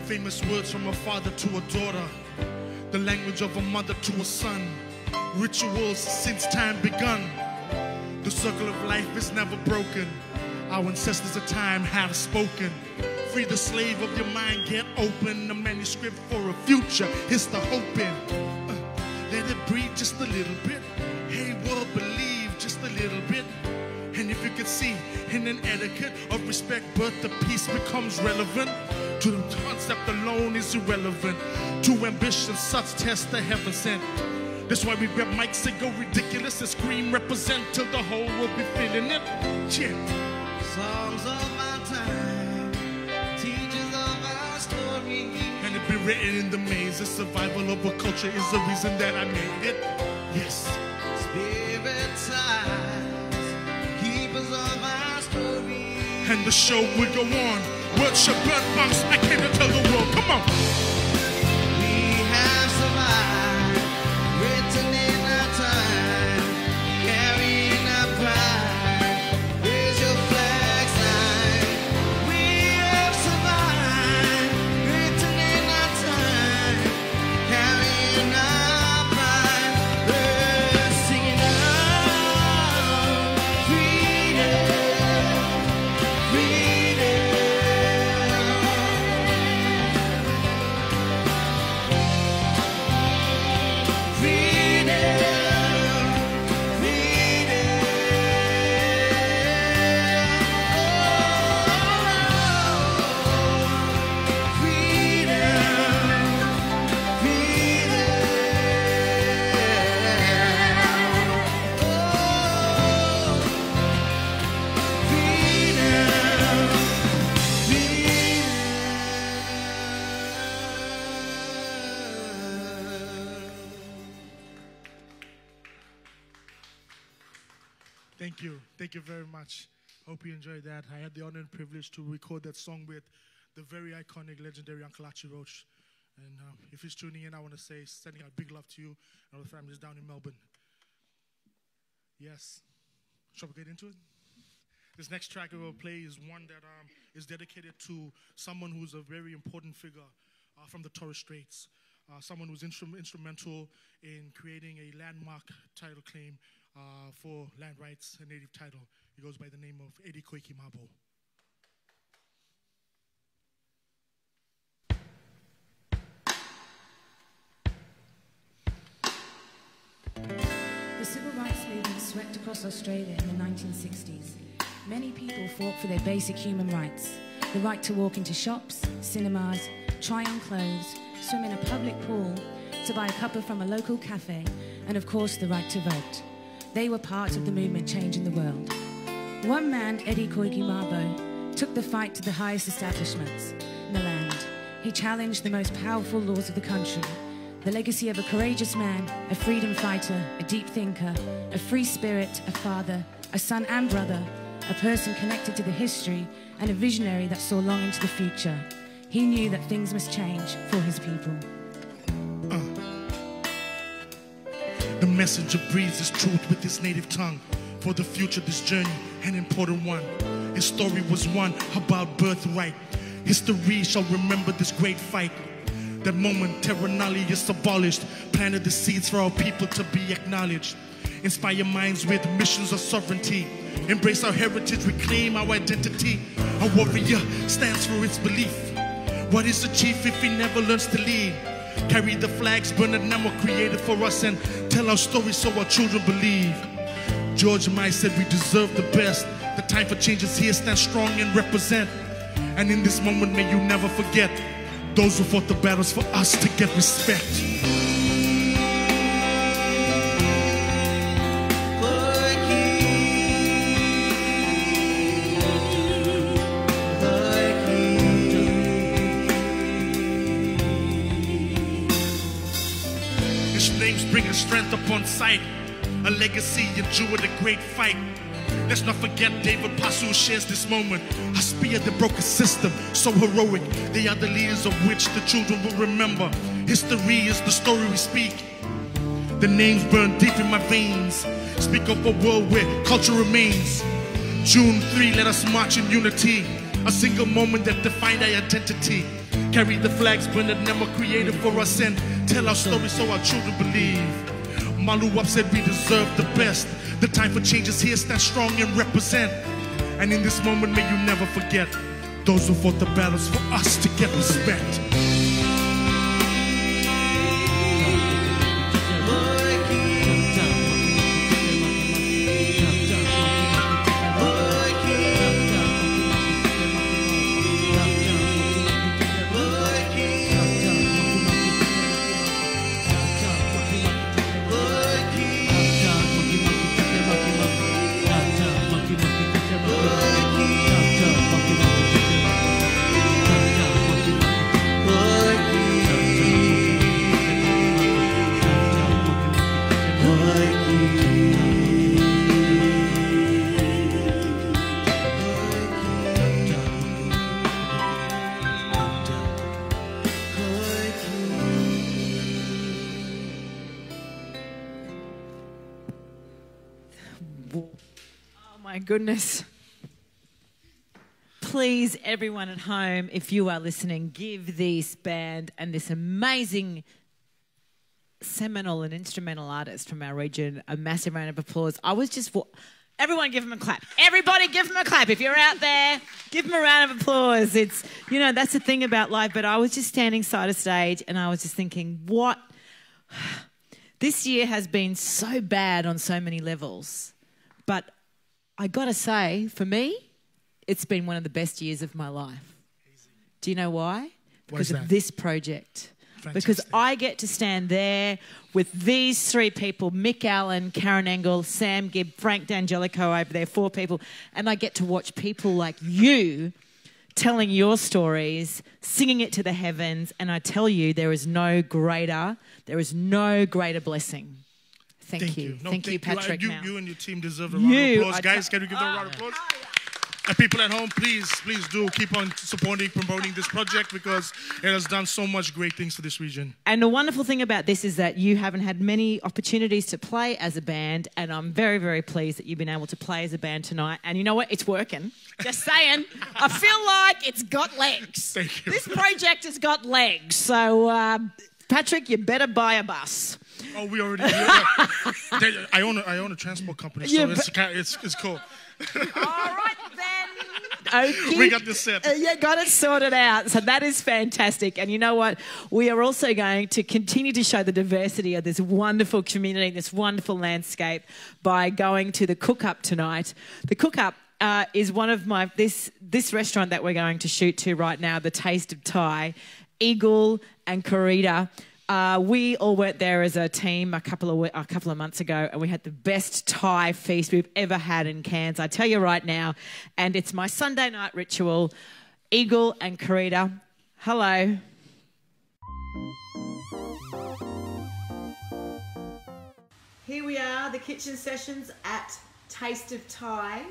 C: Famous words from a father to a daughter. The language of a mother to a son. Rituals since time begun. The circle of life is never broken. Our ancestors of time have spoken. Free the slave of your mind, get open. A manuscript for a future, here's the hope in. Let it breathe just a little bit. Hey, world, believe just a little bit. And if if you could see in an etiquette of respect, but the peace becomes relevant. To the concept alone is irrelevant. To ambition, such test the heaven sent. That's why we grab mics and go ridiculous and scream represent till the whole will be feeling it. Yeah.
J: Songs of our time, teachers of our story.
C: And it be written in the maze. The survival of a culture is the reason that I made it. Yes.
J: Spirit sides, keepers of our story.
C: And the show will go on. Words shall burn monks. I came to tell the world. Come on.
J: We have survived, written in our time, carrying our pride. Raise your flag sign. We have survived, written in our time, carrying our pride. We're singing out freedom, freedom.
C: Thank you. Thank you very much. Hope you enjoyed that. I had the honor and privilege to record that song with the very iconic, legendary Uncle Archie Roach. And if he's tuning in, I want to say, sending out big love to you and all the families down in Melbourne. Yes. Shall we get into it? This next track we will play is one that is dedicated to someone who's a very important figure from the Torres Straits. Someone who's instrumental in creating a landmark title claim for land rights and native title. He goes by the name of Eddie Koiki Mabo.
D: The civil rights movement swept across Australia in the 1960s. Many people fought for their basic human rights. The right to walk into shops, cinemas, try on clothes, swim in a public pool, to buy a cuppa from a local cafe, and of course the right to vote. They were part of the movement changing the world. One man, Eddie Koiki Mabo, took the fight to the highest establishments in the land. He challenged the most powerful laws of the country. The legacy of a courageous man, a freedom fighter, a deep thinker, a free spirit, a father, a son and brother, a person connected to the history, and a visionary that saw long into the future. He knew that things must change for his people.
C: The messenger breathes his truth with his native tongue. For the future, this journey, an important one. His story was one about birthright. History shall remember this great fight. That moment Terranali is abolished, planted the seeds for our people to be acknowledged. Inspire minds with missions of sovereignty. Embrace our heritage, reclaim our identity. A warrior stands for its belief. What is a chief if he never learns to lead? Carry the flags, burn it now, created for us, and tell our story so our children believe. George Mai said we deserve the best. The time for change is here, stand strong and represent. And in this moment, may you never forget those who fought the battles for us to get respect. His names bring a strength upon sight, a legacy endured a great fight. Let's not forget David Pasu shares this moment. A spear that broke a system so heroic. They are the leaders of which the children will remember. History is the story we speak. The names burn deep in my veins. Speak of a world where culture remains. June 3, let us march in unity. A single moment that defined our identity. Carry the flags, burn the Nema created for us, and tell our story so our children believe. Maluwap said we deserve the best. The time for change is here, stand strong and represent. And in this moment, may you never forget those who fought the battles for us to get respect.
B: my goodness. Please, everyone at home, if you are listening, give this band and this amazing seminal and instrumental artist from our region a massive round of applause. Everyone give them a clap. Everybody give them a clap. If you're out there, give them a round of applause. It's, that's the thing about life. But I was just standing side of stage and I was just thinking, this year has been so bad on so many levels. But I got to say, for me, it's been one of the best years of my life. Do you know why? Because of this project. Fantastic. Because I get to stand there with these three people, Mick Allen, Karen Engel, Sam Gibb, Frank D'Angelico over there, 4 people, and I get to watch people like you telling your stories, singing it to the heavens, and I tell you there is no greater blessing. Thank you.
C: Thank
B: you, Patrick.
C: You and your team deserve a round of applause. Guys, can we give them a round of applause? And people at home, please do keep on supporting, promoting this project because it has done so much great things for this region.
B: And the wonderful thing about this is that you haven't had many opportunities to play as a band, and I'm very, very pleased that you've been able to play as a band tonight. And you know what? It's working. Just saying. I feel like it's got legs.
C: Thank you.
B: This project has got legs. So, Patrick, you better buy a bus.
C: Oh, we already. I own a transport company, so it's cool.
B: All right, then. Okay.
C: We got this set.
B: Yeah, got it sorted out. So that is fantastic. And you know what? We are also going to continue to show the diversity of this wonderful community, this wonderful landscape by going to the Cook Up tonight. The Cook Up is one of this restaurant that we're going to shoot to right now, the Taste of Thai, Eagle and Karita. We all went there as a team a couple of months ago, and we had the best Thai feast we've ever had in Cairns. I tell you right now, and it's my Sunday night ritual. Eagle and Karita, hello. Here we are, the kitchen sessions at Taste of Thai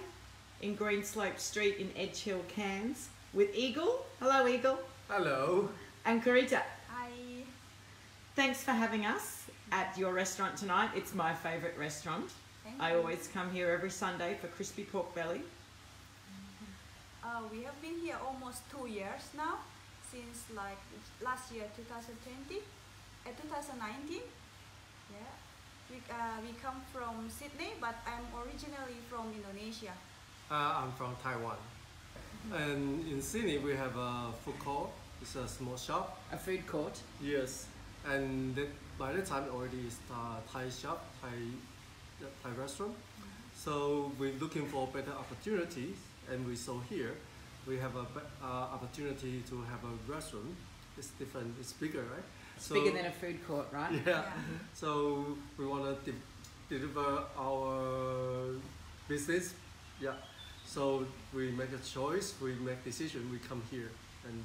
B: in Greenslope Street in Edge Hill, Cairns, with Eagle. Hello, Eagle.
L: Hello.
B: And Karita. Thanks for having us at your restaurant tonight. It's my favourite restaurant. I always come here every Sunday for crispy pork belly.
M: We have been here almost 2 years now, since like last year, 2020, 2019. Yeah, we come from Sydney, but I'm originally from Indonesia.
L: I'm from Taiwan. And in Sydney, we have a food court. It's a small shop.
B: A food court?
L: Yes. And by the time already is Thai shop, Thai restaurant. So we're looking for better opportunities, and we saw here we have a opportunity to have a restaurant. It's different, it's bigger, right?
B: It's bigger than a food court, right?
L: Yeah. So we want to deliver our business. Yeah. So we make a choice, we make decision, we come here, and.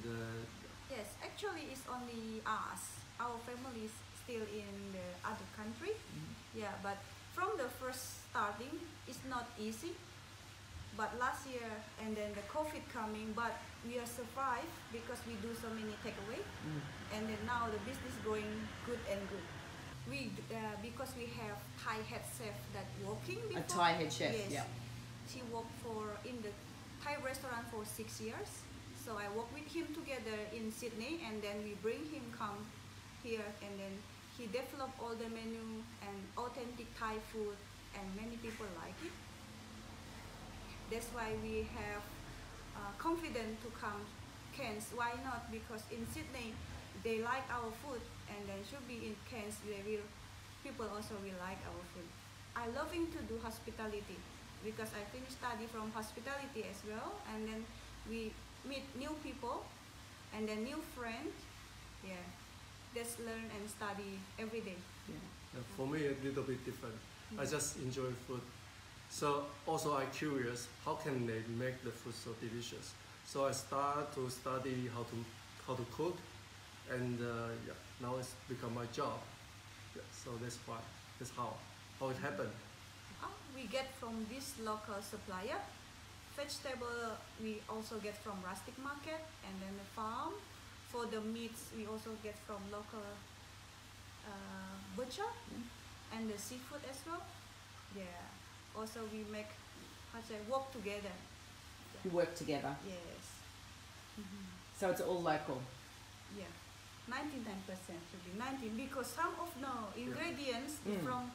M: Yes, actually, it's only us. Our family is still in the other country. Yeah, but from the first starting, it's not easy. But last year, and then the COVID coming, but we are survived because we do so many takeaway. And then now the business going good and good. We because we have Thai head chef that working before.
B: A Thai head chef,
M: yes.
B: Yeah.
M: She worked in the Thai restaurant for 6 years. So I work with him together in Sydney, and then we bring him come here, and then he developed all the menu and authentic Thai food, and many people like it. That's why we have confident to come Cairns. Why not? Because in Sydney they like our food, and then should be in Cairns people also will like our food. I loving to do hospitality because I finished study from hospitality as well, and then we meet new people and then new friends. Yeah, just learn and study every day.
L: Yeah, for me a little bit different. I just enjoy food, so also I'm curious how can they make the food so delicious. So I start to study how to cook, and yeah, now it's become my job. Yeah, so that's how it happened.
M: We get from this local supplier. Vegetable we also get from rustic market, and then the farm. For the meats we also get from local butcher, and the seafood as well. Yeah. Also we make how to say, work together.
B: You work together.
M: Yes.
B: So it's all local.
M: Yeah. 99% should be 19 because some of the ingredients is from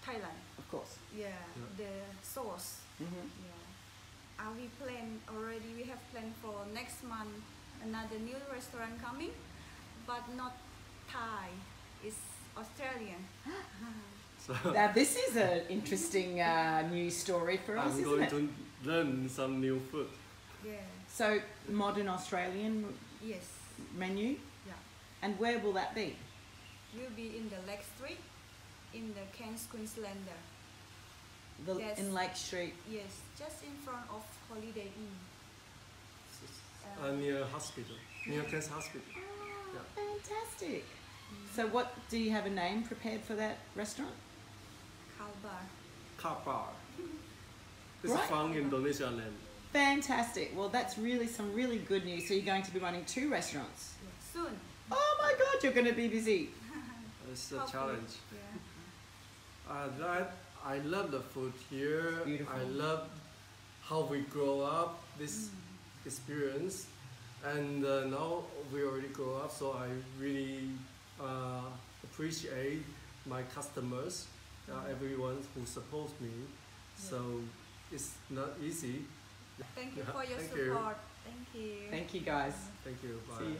M: Thailand.
B: Of course.
M: Yeah, the sauce.
B: Mm-hmm.
M: Yeah. We plan already. We have planned for next month another new restaurant coming, but not Thai. It's Australian.
B: Now this is an interesting news story for us,
L: I'm
B: isn't
L: going
B: it?
L: to learn some new food.
M: Yeah.
B: So modern Australian
M: Yes.
B: menu.
M: Yeah.
B: And where will that be?
M: Will be in the Lake Street, in the Cairns, Queenslander. Yes.
B: In Lake Street.
M: Yes, just in front of Holiday Inn.
L: Near hospital, near Cairns Hospital.
B: Oh, fantastic. So what, do you have a name prepared for that restaurant?
M: Kalbar.
L: Kapar. It's
B: Right.
L: from Indonesia land.
B: Fantastic. Well, that's really some really good news. So you're going to be running 2 restaurants.
M: Soon.
B: Oh my God, you're going to be busy.
L: It's a
M: Hopefully.
L: challenge.
M: Yeah.
L: I love the food here.
B: Beautiful.
L: I love how we grow up, this experience. And now we already grow up, so I really appreciate my customers, everyone who supports me. So it's not easy.
M: Thank you for your
L: Thank you.
M: support. Thank you.
B: Thank you, guys.
L: Thank you. Bye.
B: See you.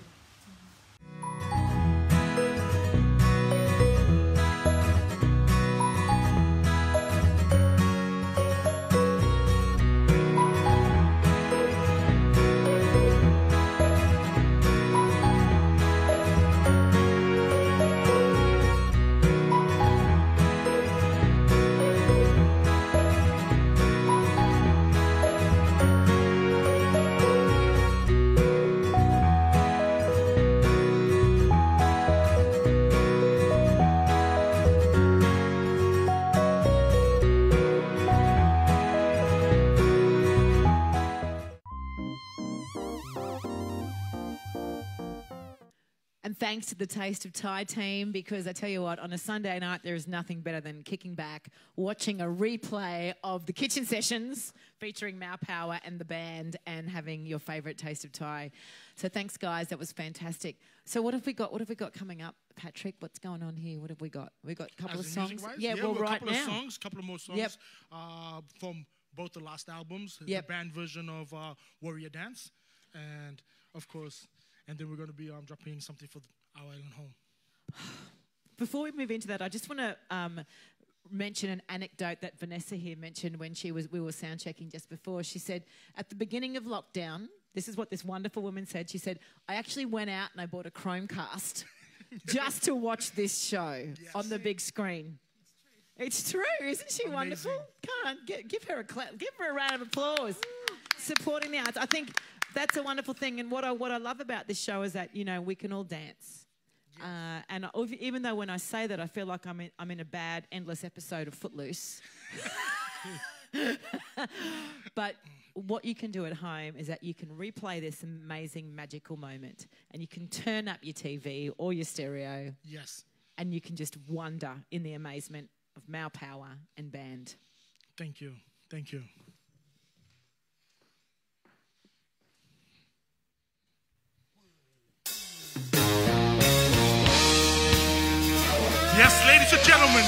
B: And thanks to the Taste of Thai team, because I tell you what, on a Sunday night, there is nothing better than kicking back, watching a replay of the kitchen sessions featuring Mao Power and the band and having your favourite Taste of Thai. So thanks, guys. That was fantastic. So what have we got? What have we got coming up, Patrick? What's going on here? What have we got? We've got a couple of songs.
C: Yeah,
B: well,
C: we've got
B: right
C: a couple
B: now.
C: of songs, couple of more songs from both the last albums, the band version of Warrior Dance, and of course, and then we're going to be dropping something for our island home.
B: Before we move into that, I just want to mention an anecdote that Vanessa here mentioned when we were sound checking just before. She said, at the beginning of lockdown, this is what this wonderful woman said. She said, I actually went out and I bought a Chromecast just to watch this show on the big screen. It's true, isn't she wonderful? Come on, give her a clap, give her a round of applause. Supporting the arts. I think that's a wonderful thing, and what I love about this show is that, you know, we can all dance. And even though when I say that, I feel like I'm in a bad, endless episode of Footloose. But what you can do at home is that you can replay this amazing, magical moment, and you can turn up your TV or your stereo.
C: Yes.
B: And you can just wonder in the amazement of Mao Power and band.
C: Thank you. Thank you. Yes, ladies and gentlemen,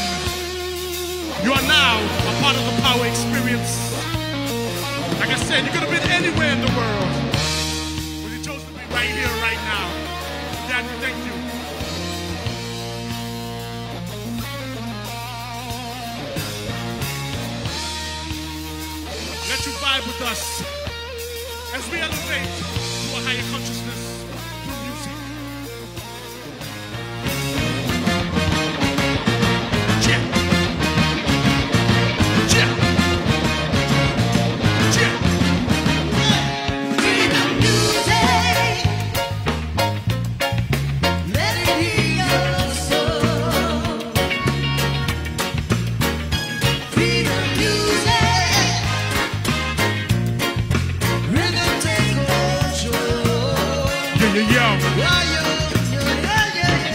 C: you are now a part of the Power Experience. Like I said, you could have been anywhere in the world, but you chose to be right here, right now. Dad, thank you. Let you vibe with us as we elevate to a higher consciousness through music.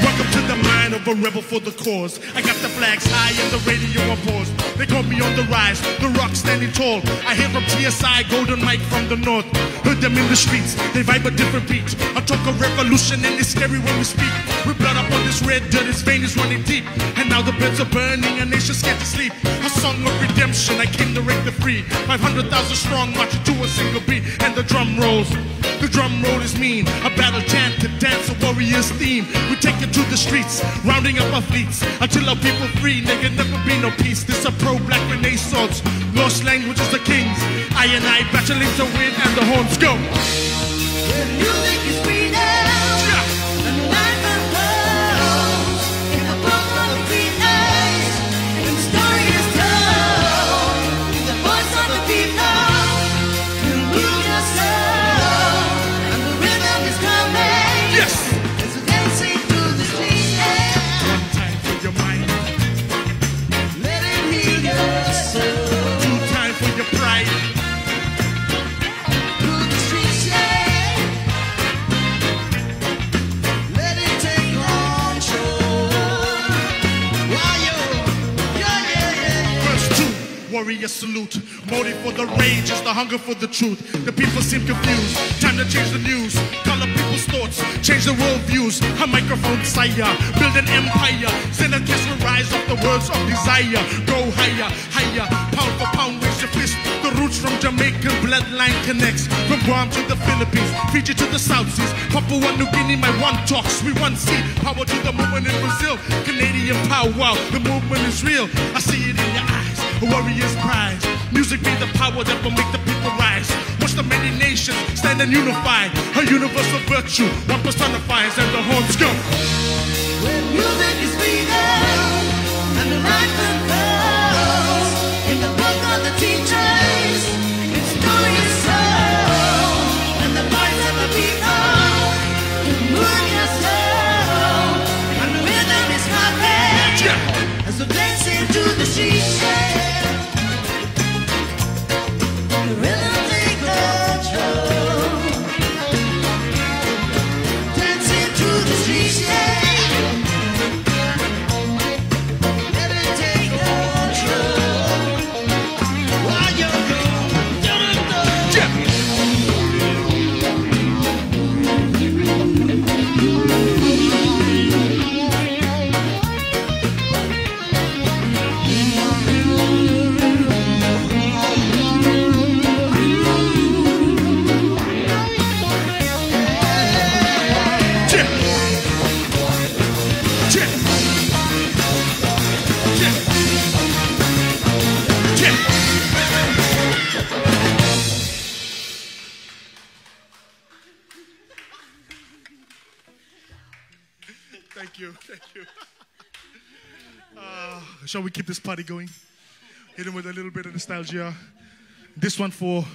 C: Welcome to the mind of forever rebel for the cause. I got the flags high and the radio on pause. They call me on the rise, the rock standing tall. I hear from TSI, Golden Mike from the north. Heard them in the streets, they vibe a different beat. I talk of revolution and it's scary when we speak. With blood up on this red dirt, his vein is running deep. And now the beds are burning, a nation scared to sleep. A song of redemption, I came to break the free. 500,000 strong, marching to a single beat. And the drum rolls. The drum roll is mean, a battle chant to dance a warrior's theme. We take it to the streets, rounding up our fleets. Until our people free, there can never be no peace. This a pro-black renaissance, lost languages the kings. I and I battling to win and the horns go.
J: The music is freedom, and the life unfolds. In the book of the free eyes, and the story is told. In the voice of the people, you move your soul, and the rhythm is coming.
C: Yes.
J: As we dancing through the streets,
C: One time for your mind,
J: let it heal your soul.
C: two time for your pride.
J: Through the streets, let it take control. Why
C: Verse 2, warrior salute. Motive for the rage is the hunger for the truth. The people seem confused. Time to change the news. Color people's thoughts. Change the worldviews. A microphone sire. Build an empire. Send a kiss will rise off the words of desire. Go higher, higher. Pound for pound, raise your fist. The roots from Jamaican bloodline connects. From Guam to the Philippines. Fiji to the South Seas. Papua New Guinea, my one talks. We one see. Power to the movement in Brazil. Canadian power. The movement is real. I see it in your eyes. A warrior's pride. Music be the power that will make the people rise. Watch the many nations stand and unify. A universal virtue, one personifies and the horns go.
J: When music is freedom, and the life unfolds. In the book of the teachers, its story is told. And the voice of the people, you move your soul, and the rhythm is coming. As we dance into the streets, the rhythm take control. Dancing through the streets, let it take control. While you're
C: Thank you, thank you. Shall we keep this party going? Hit him with a little bit of nostalgia. This one for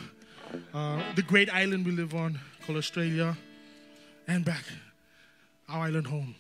C: the great island we live on, called Australia, and back, our island home.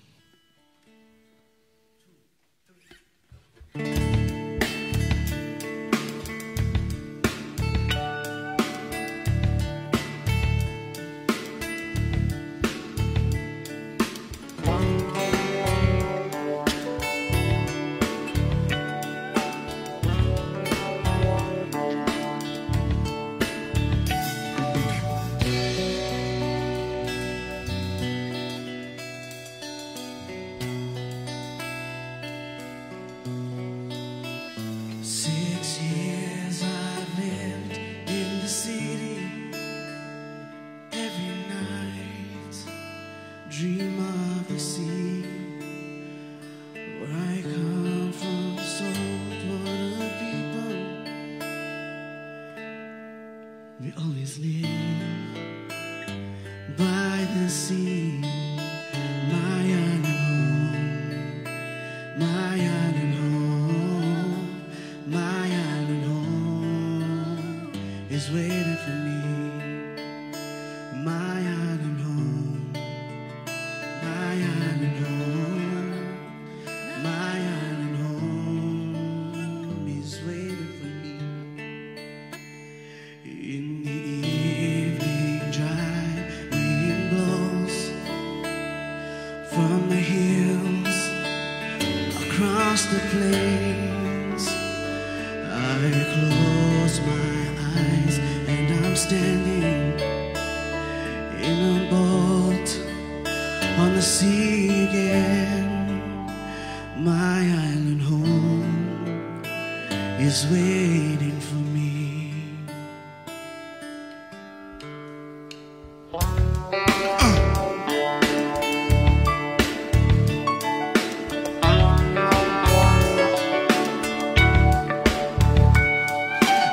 J: dream of the sea, where I come from, saltwater people. We always live by the sea, my island home, my island home, my island home is waiting for me. My island home, my island home, my island home is waiting for me. In the evening dry wind blows the plains. I close my eyes and I'm standing in a boat on the sea again. My island home is waiting for me.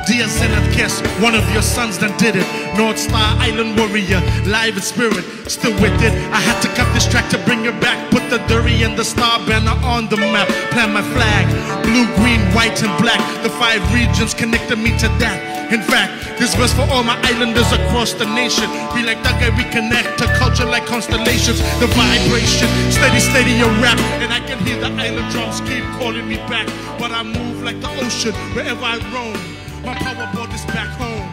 C: Dear Zenith Kiss, one of your sons done did it. North Star Island warrior, live in spirit, still with it. I had to cut this track to bring it back. Put the Durry and the star banner on the map. Plant my flag, blue, green, white, and black. The 5 regions connected me to that. In fact, this verse for all my islanders across the nation. We like that guy, we connect to culture like constellations. The vibration, steady, steady a rap. And I can hear the island drums keep calling me back. But I move like the ocean wherever I roam. My power brought this back home.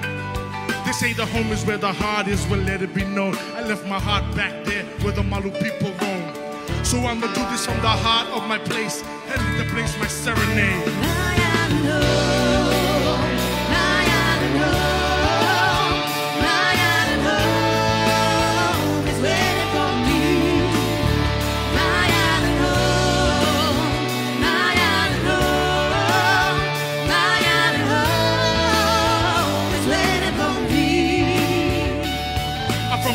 C: They say the home is where the heart is, well let it be known. I left my heart back there where the Malu people roam. So I'ma do this from the heart of my place, and the place my serenade.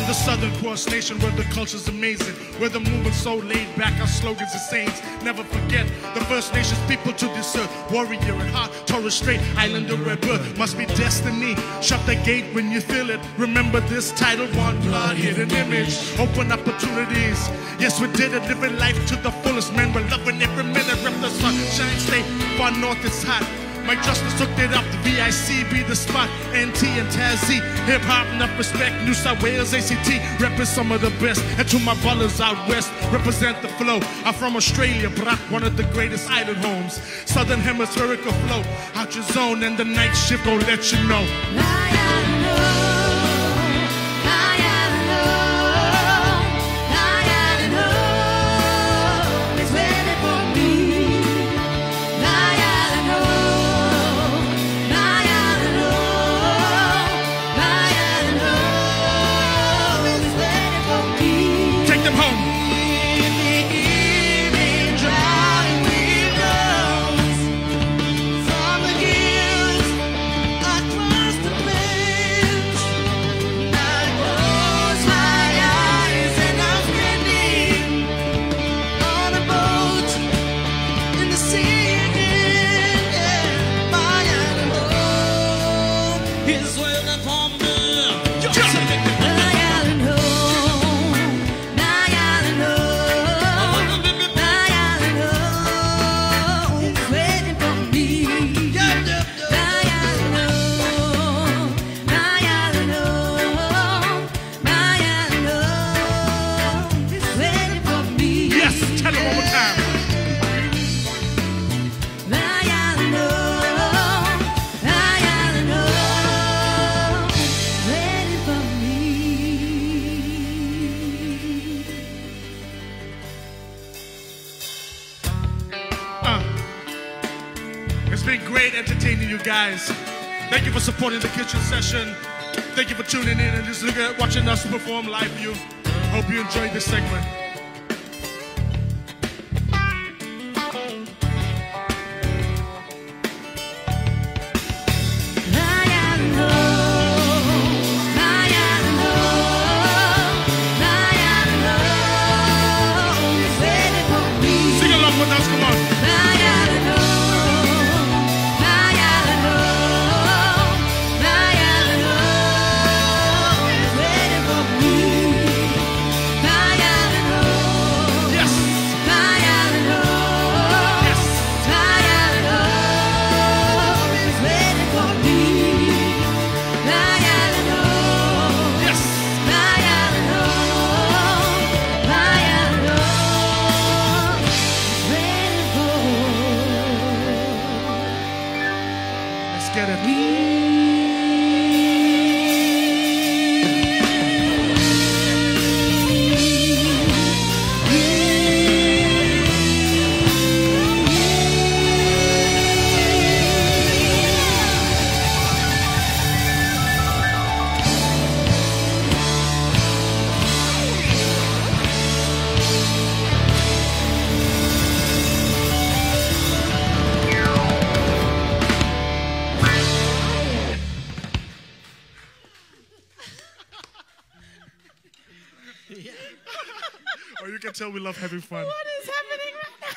C: The Southern Cross Nation, where the culture's amazing, where the movement's so laid back, our slogans are saints. Never forget the First Nations people to this earth. Warrior at heart, Torres Strait Islander red birth. Must be destiny. Shut the gate when you feel it. Remember this title, one blood, hidden image. Open opportunities. Yes, we did it, living life to the fullest. Man, we're loving every minute. Rep the sunshine state, far north it's hot. My justice hooked it up, the VIC be the spot. NT and Tazzy, hip hop, enough respect. New South Wales, ACT, repping some of the best. And to my brothers out west, represent the flow. I'm from Australia, Brak, one of the greatest island homes. Southern hemispherical flow, out your zone, and the night shift will let you know. It's been great entertaining you guys. Thank you for supporting the kitchen session. Thank you for tuning in and just watching us perform live for you. Hope you enjoyed this segment. Sing along with us, come on.
J: My island home.
C: Or you can tell we love having fun.
B: What is happening right now?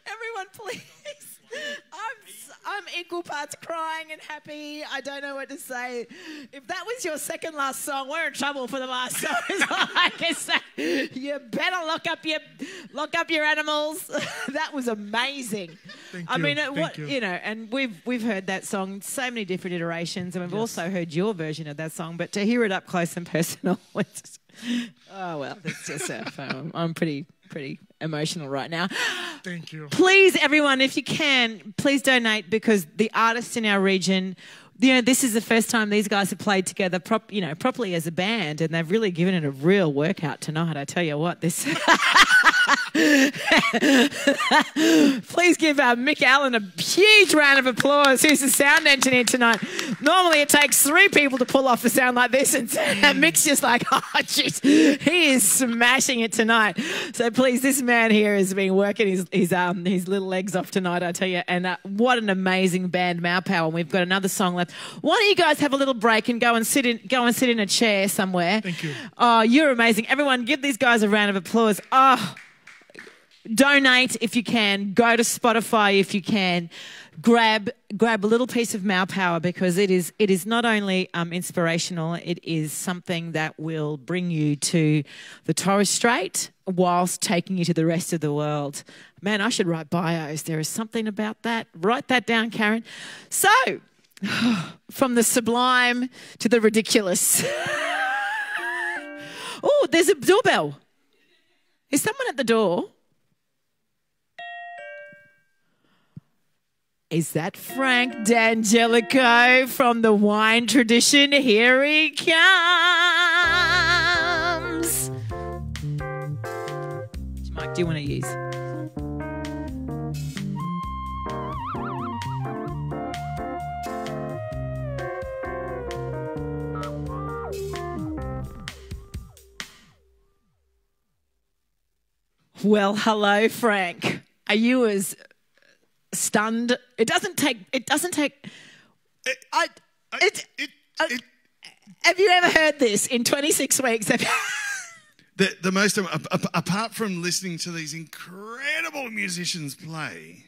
B: Everyone, please. I'm equal parts crying and happy. I don't know what to say. If that was your second last song, we're in trouble for the last song. Is all I can say. You better lock up your animals. That was amazing.
C: Thank
B: I
C: you.
B: mean,
C: Thank you.
B: and we've heard that song so many different iterations, and we've also heard your version of that song. But to hear it up close and personal, it's just, oh well, it's just I'm pretty emotional right now.
C: Thank you.
B: Please, everyone, if you can, please donate, because the artists in our region, this is the first time these guys have played together properly as a band, and they've really given it a real workout tonight. I tell you what, this. Please give Mick Allen a huge round of applause. Who's the sound engineer tonight? Normally it takes 3 people to pull off a sound like this, and Mick's just like, oh, jeez, he is smashing it tonight. So please, this man here has been working his little legs off tonight, I tell you. And what an amazing band, Maupower. And we've got another song left. Why don't you guys have a little break and go and sit in a chair somewhere?
C: Thank you.
B: Oh, you're amazing. Everyone, give these guys a round of applause. Oh. Donate if you can. Go to Spotify if you can. Grab a little piece of Maupower, because it is not only inspirational, it is something that will bring you to the Torres Strait whilst taking you to the rest of the world. Man, I should write bios. There is something about that. Write that down, Karen. So, from the sublime to the ridiculous. Oh, there's a doorbell. Is someone at the door? Is that Frank D'Angelico from the wine tradition? Here he comes. Which mic do you want to use? Well, hello, Frank. Are you as stunned? It doesn't take. Have you ever heard this in 26 weeks?
N: The most, apart from listening to these incredible musicians play,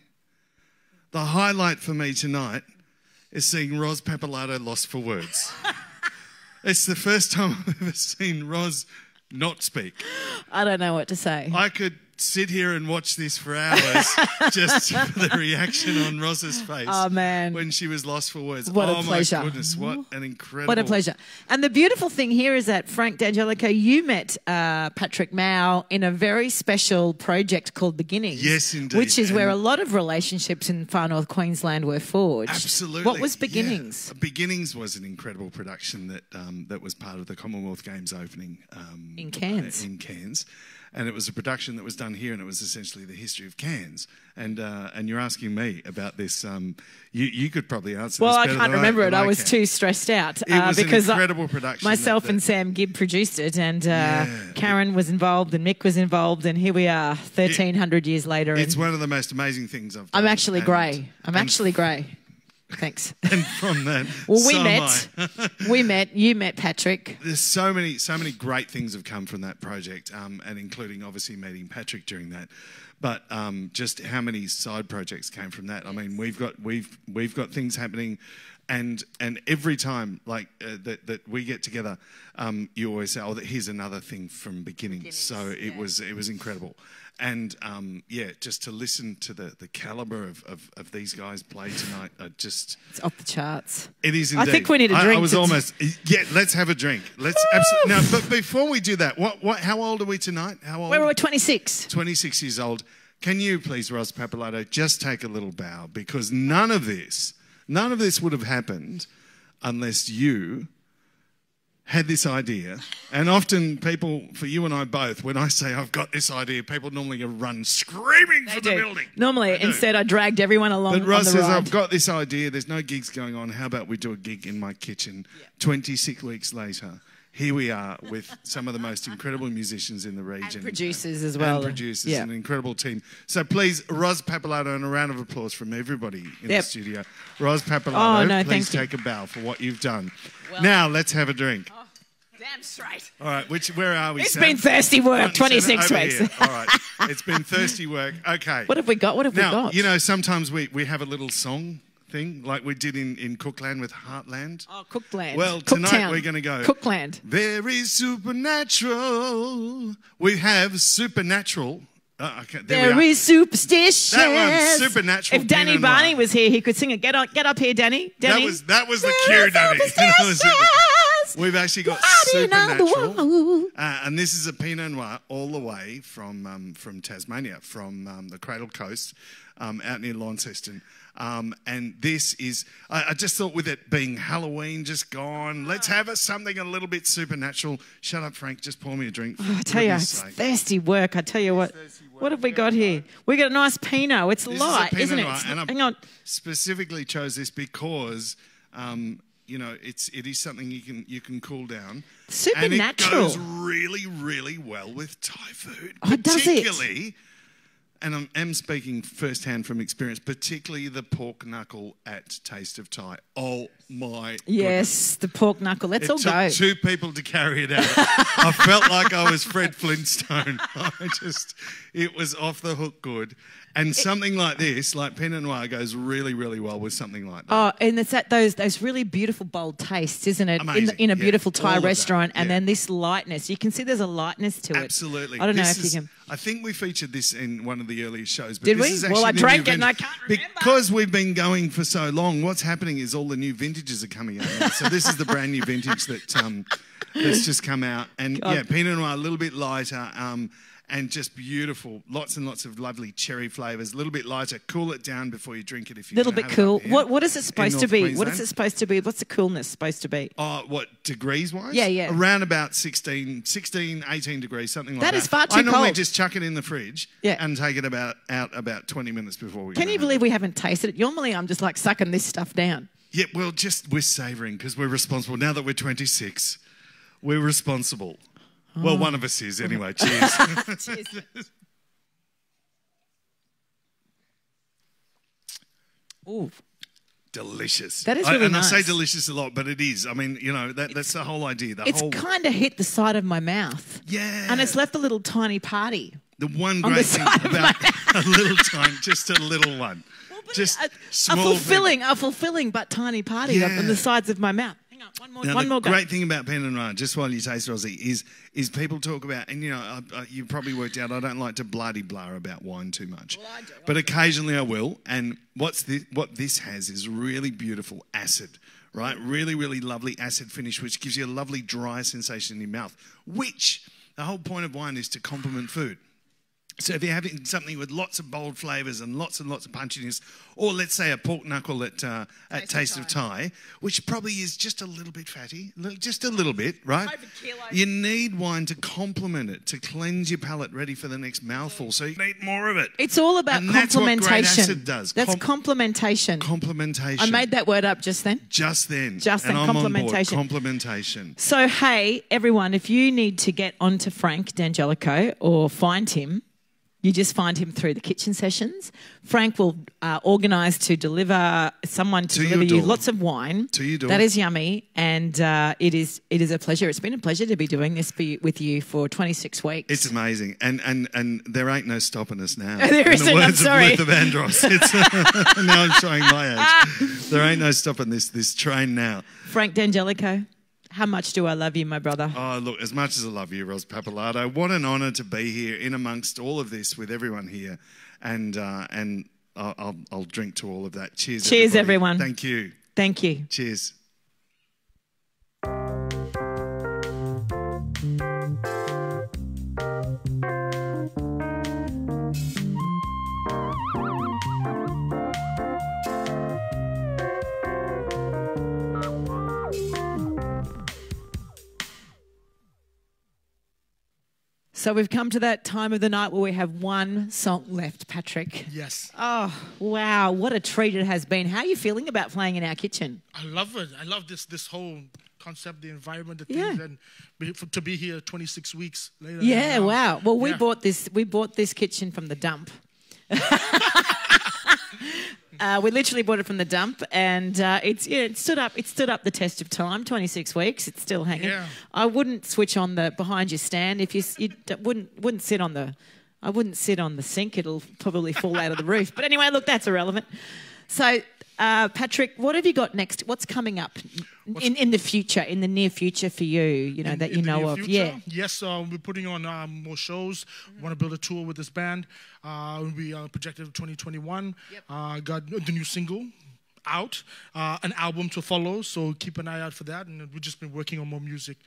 N: the highlight for me tonight is seeing Ros Pappalardo lost for words. It's the first time I've ever seen Ros not speak.
B: I don't know what to say.
N: I could sit here and watch this for hours just for the reaction on Ros's face.
B: Oh, man.
N: When she was lost for words.
B: What a pleasure.
N: My goodness, what an incredible...
B: What a pleasure. And the beautiful thing here is that, Frank D'Angelico, you met Patrick Mau in a very special project called Beginnings.
N: Yes, indeed.
B: Which is where a lot of relationships in far north Queensland were forged.
N: Absolutely.
B: What was Beginnings?
N: Yeah. Beginnings was an incredible production that was part of the Commonwealth Games opening.
B: In Cairns.
N: In Cairns. And it was a production that was done here, and it was essentially the history of Cairns. And you're asking me about this. You could probably answer
B: well,
N: this
B: I
N: better
B: can't
N: than
B: remember it. I was
N: can.
B: too stressed out.
N: It was
B: because
N: an incredible production.
B: Myself and Sam Gibb produced it, and Karen was involved, and Mick was involved, and here we are 1,300 years later.
N: It's one of the most amazing things I've done.
B: I'm actually grey. I'm actually grey. Thanks.
N: And from that,
B: well, we met. You met Patrick.
N: There's so many great things have come from that project, and including obviously meeting Patrick during that. But just how many side projects came from that? I mean, we've got things happening, and every time that we get together, you always say, "Oh, here's another thing from Beginnings." So it was incredible. And, just to listen to the calibre of these guys play tonight, it's
B: off the charts.
N: It is indeed.
B: I think we need a drink.
N: I was almost... let's have a drink. Let's now, but before we do that, how old are we tonight? How old?
B: We're 26.
N: 26 years old. Can you please, Ros Pappalardo, just take a little bow? Because none of this would have happened unless you had this idea. And often people, for you and I both, when I say I've got this idea, people normally run screaming from the building.
B: Normally, instead I dragged everyone along
N: But Ros
B: on the
N: says,
B: ride.
N: I've got this idea, there's no gigs going on, how about we do a gig in my kitchen? 26 weeks later, here we are with some of the most incredible musicians in the region.
B: And producers as well.
N: And producers,
B: Yeah.
N: an incredible team. So please, Ros Pappalardo, and a round of applause from everybody in the
B: Yep.
N: studio. Ros Pappalardo,
B: Oh, no,
N: please
B: thank you.
N: take a bow for what you've done.
B: Well-
N: Now, let's have a drink.
B: Damn straight.
N: All right, where are we,
B: It's
N: Sam?
B: been thirsty work,
N: Front and centre,
B: 26
N: over
B: weeks.
N: here. All right, it's been thirsty work. Okay.
B: What have we got? What have we
N: Now,
B: got?
N: you know, sometimes we have a little song thing like we did in Cookland with Heartland.
B: Oh, Cookland.
N: Well, tonight
B: Cooktown.
N: we're going to go.
B: Cookland.
N: There is supernatural. We have supernatural. Okay,
B: There
N: we are.
B: is superstition.
N: That one's supernatural.
B: If Danny
N: Pinot
B: Barney
N: Noir.
B: was here, he could sing it. Get up here, Danny. Danny.
N: That was the cue, Danny. That was it. We've actually got supernatural, and this is a Pinot Noir all the way from Tasmania, from the Cradle Coast, out near Launceston. And this is, I just thought with it being Halloween just gone, let's have something a little bit supernatural. Shut up, Frank, just pour me a drink.
B: Oh, I tell you, it's thirsty work. I tell you what. What have we got here? We got a nice Pinot. It's
N: This
B: light,
N: is a Pinot
B: isn't it?
N: Noir,
B: It's-
N: and
B: hang on.
N: specifically chose this because you know it is something you can cool down.
B: Supernatural.
N: And it goes really, really well with Thai food.
B: Oh, does it?
N: Particularly, and I'm speaking firsthand from experience, particularly the pork knuckle at Taste of Thai. Oh my
B: Yes, the pork knuckle. Let's
N: it
B: all
N: took
B: go.
N: 2 people to carry it out. I felt like I was Fred Flintstone. It was off the hook good. And something like this, like Pinot Noir, goes really, really well with something like that.
B: Oh, and it's at those really beautiful bold tastes, isn't it?
N: Amazing,
B: In a
N: yeah.
B: beautiful
N: All
B: Thai
N: of that,
B: restaurant, and
N: yeah.
B: then this lightness. You can see there's a lightness to it.
N: Absolutely.
B: I don't know
N: This
B: if you
N: is-
B: can.
N: I think we featured this in one of the earlier shows. But
B: Did
N: this
B: we?
N: Is
B: Well,
N: actually
B: I
N: the new
B: drank it and I
N: vintage.
B: can't remember.
N: Because we've been going for so long, what's happening is all the new vintages are coming out now. So this is the brand new vintage that's just come out. And
B: God.
N: yeah, Pinot Noir, a little bit lighter. And just beautiful, lots and lots of lovely cherry flavours. A little bit lighter. Cool it down before you drink it. If you
B: Little bit cool. What is it supposed to
N: North
B: be? What
N: Queensland.
B: is it supposed to be? What's the coolness supposed to be?
N: What, degrees-wise?
B: Yeah, yeah.
N: Around about 16, 18 degrees, something like that.
B: That is far
N: I
B: too
N: normally
B: cold.
N: just chuck it in the fridge and take it out about 20 minutes before we
B: Can
N: go
B: you
N: home.
B: believe we haven't tasted it? Normally, I'm just like sucking this stuff down.
N: Yeah, well, we're savouring because we're responsible. Now that we're 26, we're responsible. Well, one of us is anyway. Cheers.
B: Cheers. Ooh.
N: Delicious.
B: That is really
N: and
B: nice.
N: I say delicious a lot, but it is. I mean, you know, that's the whole idea.
B: It's kind of hit the side of my mouth.
N: Yeah.
B: And it's left a little tiny party.
N: The one
B: on
N: great
B: the
N: thing
B: side of
N: about a little time, just a little one. Just
B: A
N: small
B: fulfilling but tiny party up on the sides of my mouth. Hang on,
N: Now,
B: one
N: the
B: more go.
N: great thing about Pinot Noir, just while you taste Rosie, is people talk about, and you know, you probably worked out, I don't like to bloody blah about wine too much. Well, I do. But occasionally I will. And what this has is really beautiful acid, right? Really, really lovely acid finish, which gives you a lovely dry sensation in your mouth, which the whole point of wine is to complement food. So if you're having something with lots of bold flavours and lots of punchiness, or let's say a pork knuckle at Taste of Thai, which probably is just a little bit fatty, just a little bit, right? You need wine to complement it, to cleanse your palate ready for the next mouthful. So you need more of it.
B: It's all about
N: And that's what great
B: complementation.
N: acid does.
B: That's complementation.
N: Complementation.
B: I made that word up just then.
N: Just then.
B: Just then,
N: and I'm on board.
B: complementation.
N: Complementation.
B: So, hey, everyone, if you need to get onto Frank D'Angelico or find him, you just find him through the kitchen sessions. Frank will organise to deliver someone to deliver you
N: door.
B: lots of wine.
N: To your door.
B: That is yummy, and it is a pleasure. It's been a pleasure to be doing this with you for 26 weeks.
N: It's amazing, and there ain't no stopping us now.
B: There
N: In
B: isn't,
N: the
B: I'm
N: words
B: sorry.
N: of Luther Vandross. It's, now I'm showing my age. There ain't no stopping this train now.
B: Frank D'Angelico, how much do I love you, my brother?
N: Oh, look, as much as I love you, Ros Pappalardo, what an honour to be here in amongst all of this with everyone here, and I'll drink to all of that. Cheers,
B: Cheers,
N: everybody.
B: everyone.
N: Thank you.
B: Thank you.
N: Cheers.
B: So we've come to that time of the night where we have one song left, Patrick.
C: Yes.
B: Oh, wow. What a treat it has been. How are you feeling about playing in our kitchen?
C: I love it. I love this whole concept, the environment, the
B: Yeah.
C: things, and to be here 26 weeks later.
B: Yeah,
C: and,
B: wow. Well, we
C: yeah.
B: bought this kitchen from the dump. We literally bought it from the dump, and it stood up the test of time. 26 weeks, it's still hanging.
C: Yeah.
B: I wouldn't switch on the behind your stand if you wouldn't sit on the. I wouldn't sit on the sink; it'll probably fall out of the roof. But anyway, look, that's irrelevant. So, Patrick, what have you got next? What's coming up in the future, in the near future for you? You know that you know of.
C: Future?
B: Yeah.
C: Yes, we're putting on more shows. Want to build a tour with this band. We projected 2021. Got the new single out, an album to follow. So keep an eye out for that. And we've just been working on more music.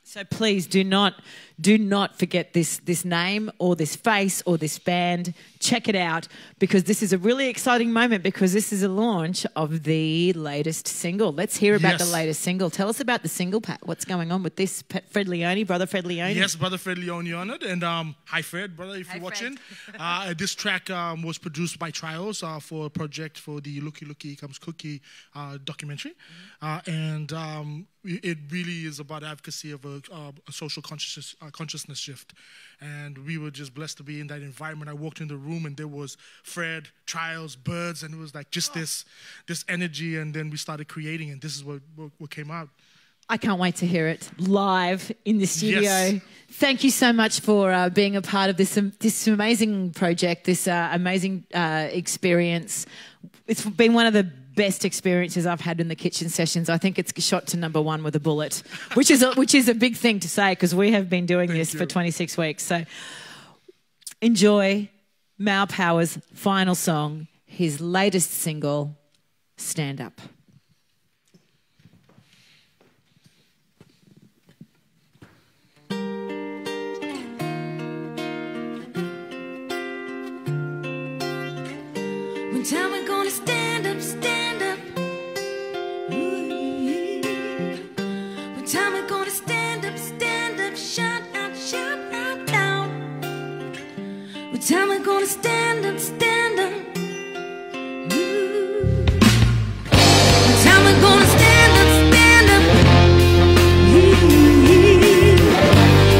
B: So please do not forget this name or this face or this band. Check it out, because this is a really exciting moment, because this is a launch of the latest single. Let's hear about the latest single. Tell us about the single, Pat. What's going on with this? Fred Leone, brother Fred Leone.
C: Yes, brother Fred Leone on it. And hi, Fred, brother, if you're watching. This track was produced by Trials for a project for the Looky Looky Comes Cookie documentary. It really is about advocacy of a social consciousness shift. And we were just blessed to be in that environment. I walked in the room and there was Fred, Trials, Birds, and it was like just this energy. And then we started creating, and this is what came out.
B: I can't wait to hear it live in the studio.
C: Yes.
B: Thank you so much for being a part of this amazing project, this amazing experience. It's been one of the best experiences I've had in the kitchen sessions. I think it's shot to #1 with a bullet, which is a big thing to say, because we have been doing this for 26 weeks. So enjoy Mal Power's final song, his latest single, Stand Up.
J: When time we're gonna stand up, stand up. Ooh. When time we're gonna stand up, shout out, out. When time we're gonna stand up, stand up. Ooh. When time we're gonna stand up, stand up. Ooh.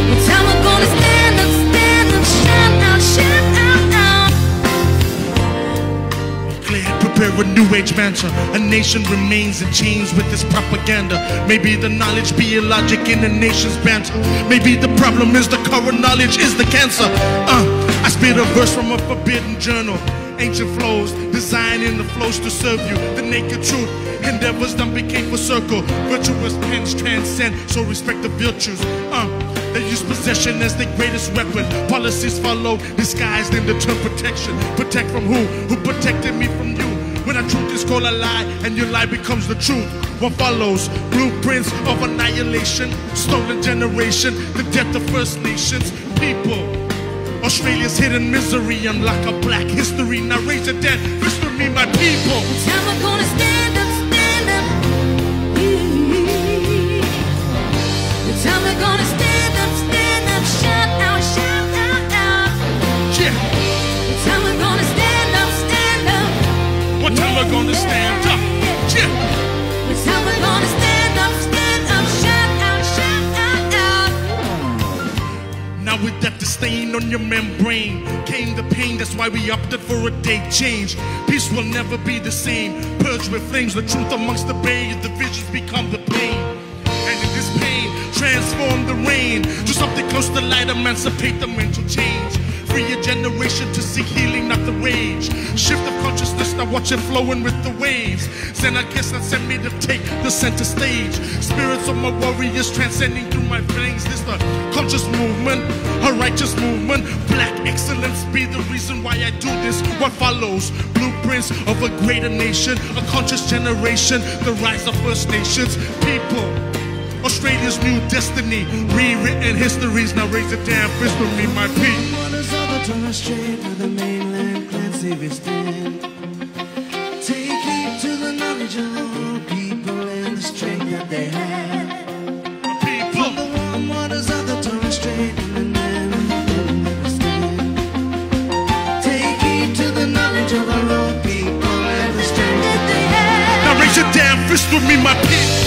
J: When time we're gonna stand up, shout out, out.
C: Prepare a new age mantra. A nation remains in chains with this propaganda. Maybe the knowledge be illogic in the nation's banter. Maybe the problem is the current knowledge is the cancer. I spit a verse from a forbidden journal. Ancient flows, designing the flows to serve you. The naked truth, endeavors done became for circle. Virtuous pens transcend, so respect the virtues. They use possession as their greatest weapon. Policies follow, disguised in the term protection. Protect from who? Who protected me from you? When a truth is called a lie, and your lie becomes the truth. What follows? Blueprints of annihilation. Stolen generation, the death of First Nations people. Australia's hidden misery, unlock a black history. Now raise your dead, fist with me, my people.
J: Time we're gonna stand up, stand up. Time we're gonna stand up, shout out, out.
C: Yeah.
J: Time we're gonna stand up, stand up.
C: What time we're gonna stand up? Yeah.
J: Time we're gonna stand up, shout out.
C: Now with that disdain on your membrane came the pain, that's why we opted for a date change. Peace will never be the same. Purge with flames, the truth amongst the bay. The visions become the pain. And in this pain, transform the rain to something close to light, emancipate the mental change. Free a generation to seek healing, not the rage. Shift of consciousness, now watch it flowing with the waves. Send a kiss that sent me to take the center stage. Spirits of my warriors transcending through my veins. This the conscious movement, a righteous movement. Black excellence be the reason why I do this. What follows? Blueprints of a greater nation, a conscious generation, the rise of First Nations people. Australia's new destiny, rewritten histories. Now raise it down, fist with me, my people.
J: Waters of the Torres Strait to the mainland, cleanse if you stand. Take heed to the knowledge of all people and the strength that they have.
C: People.
J: From the warm waters of the Torres Strait to the mainland, stand. Take heed to the knowledge of our own people and the strength that they have.
C: Now raise it down, fist with me, my people.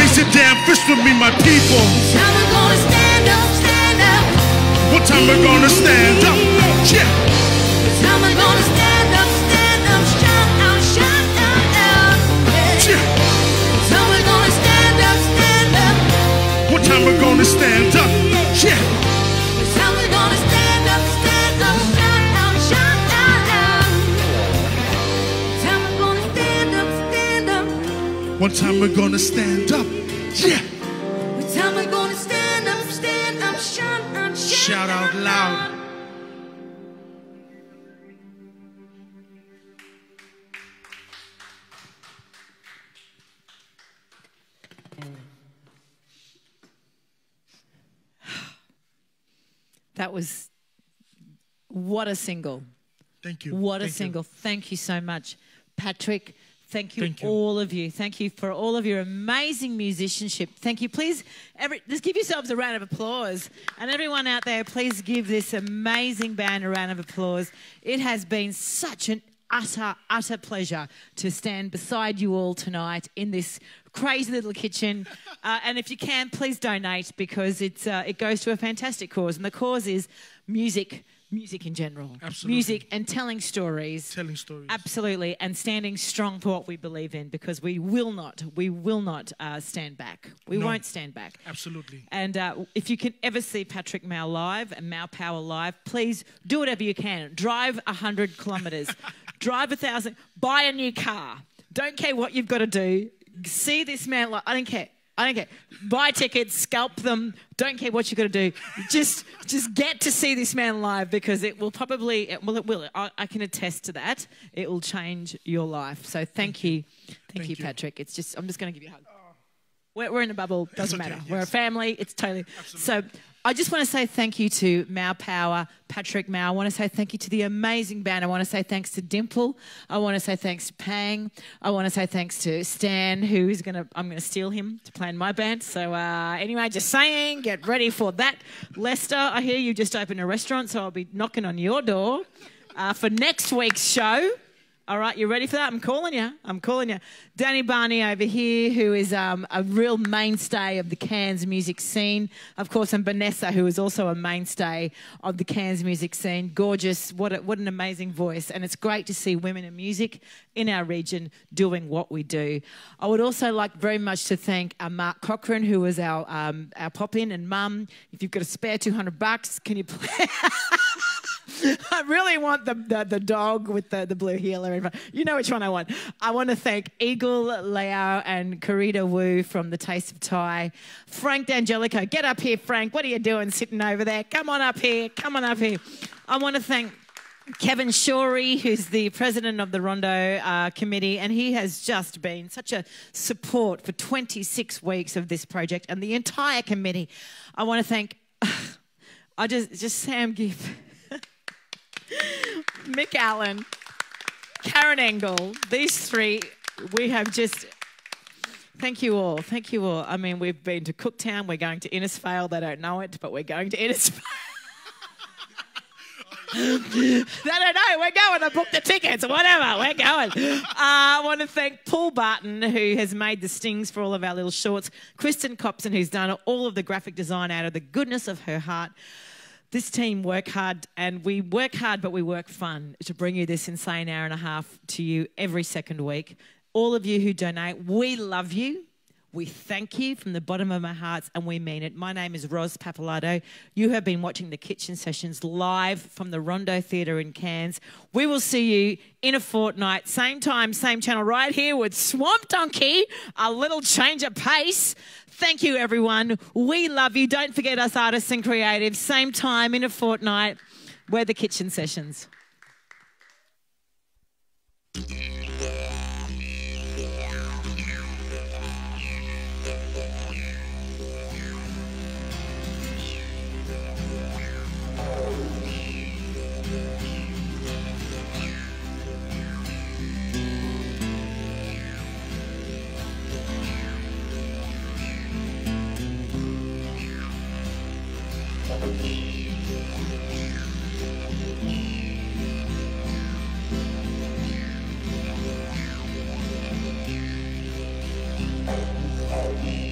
C: Raise your damn fist with me, my people.
J: Time we're gonna stand up, stand up.
C: What time we're gonna stand up? Yeah.
J: Time we're gonna stand up, shout out, shout out.
C: Yeah.
J: Time we're gonna stand up, stand up.
C: What time we're gonna stand up? Yeah.
J: Time we're gonna stand up, shout out, shout out. Time we're gonna stand up, stand up.
C: One time we're gonna stand up. Yeah.
J: Time we're gonna stand up, shout out,
C: Shout out loud.
B: That was, what a single.
C: Thank you.
B: What a
C: Thank you.
B: single. Thank you so much. Patrick, thank you,
C: Thank you.
B: all of you. Thank you for all of your amazing musicianship. Thank you. Please, just give yourselves a round of applause. And everyone out there, please give this amazing band a round of applause. It has been such an utter pleasure to stand beside you all tonight in this crazy little kitchen. And if you can, please donate, because it goes to a fantastic cause. And the cause is music in general.
C: Absolutely.
B: Music and telling stories.
C: Telling stories.
B: Absolutely. And standing strong for what we believe in, because we will not stand back. We
C: No.
B: won't stand back.
C: Absolutely.
B: And if you can ever see Patrick Mao live and Mao Power live, please do whatever you can. Drive 100 kilometres. Drive 1,000. Buy a new car. Don't care what you've got to do. See this man live. I don't care. Buy tickets, scalp them. Don't care what you've got to do. Just get to see this man live, because it will probably, it will. I can attest to that. It will change your life. So thank you. Thank you, Patrick. It's just, I'm just going to give you a hug. We're in a bubble. Doesn't
C: okay,
B: matter.
C: yes.
B: We're a family. It's totally. So I just want to say thank you to Mao Power, Patrick Mao. I want to say thank you to the amazing band. I want to say thanks to Dimple. I want to say thanks to Pang. I want to say thanks to Stan, I'm going to steal him to play in my band. So anyway, just saying, get ready for that. Lester, I hear you just opened a restaurant, so I'll be knocking on your door for next week's show. All right, you ready for that? I'm calling you. Danny Barney over here, who is a real mainstay of the Cairns music scene. Of course, and Vanessa, who is also a mainstay of the Cairns music scene. Gorgeous. What an amazing voice. And it's great to see women in music in our region doing what we do. I would also like very much to thank Mark Cochran, who was our pop-in, and Mum. If you've got a spare $200, can you play? I really want the dog with the blue heeler in front. You know which one I want. I want to thank Eagle Liao and Karita Wu from The Taste of Thai. Frank D'Angelico, get up here, Frank. What are you doing sitting over there? Come on up here. I want to thank Kevin Shorey, who's the president of the Rondo Committee, and he has just been such a support for 26 weeks of this project and the entire committee. I want to thank just Sam Gibb. Mick Allen, Karen Engel, these three, we have just, thank you all. I mean, we've been to Cooktown, we're going to Innisfail, they don't know it, but we're going to Innisfail. They don't know, we're going to book the tickets, whatever, we're going. I want to thank Paul Barton, who has made the stings for all of our little shorts, Kristen Copson, who's done all of the graphic design out of the goodness of her heart. This team work hard, and we work hard, but we work fun to bring you this insane hour and a half to you every second week. All of you who donate, we love you. We thank you from the bottom of our hearts, and we mean it. My name is Ros Pappalardo. You have been watching the Kitchen Sessions live from the Rondo Theatre in Cairns. We will see you in a fortnight, same time, same channel, right here with Swamp Donkey, a little change of pace. Thank you, everyone. We love you. Don't forget us artists and creatives. Same time in a fortnight. We're the Kitchen Sessions.
J: Thank you.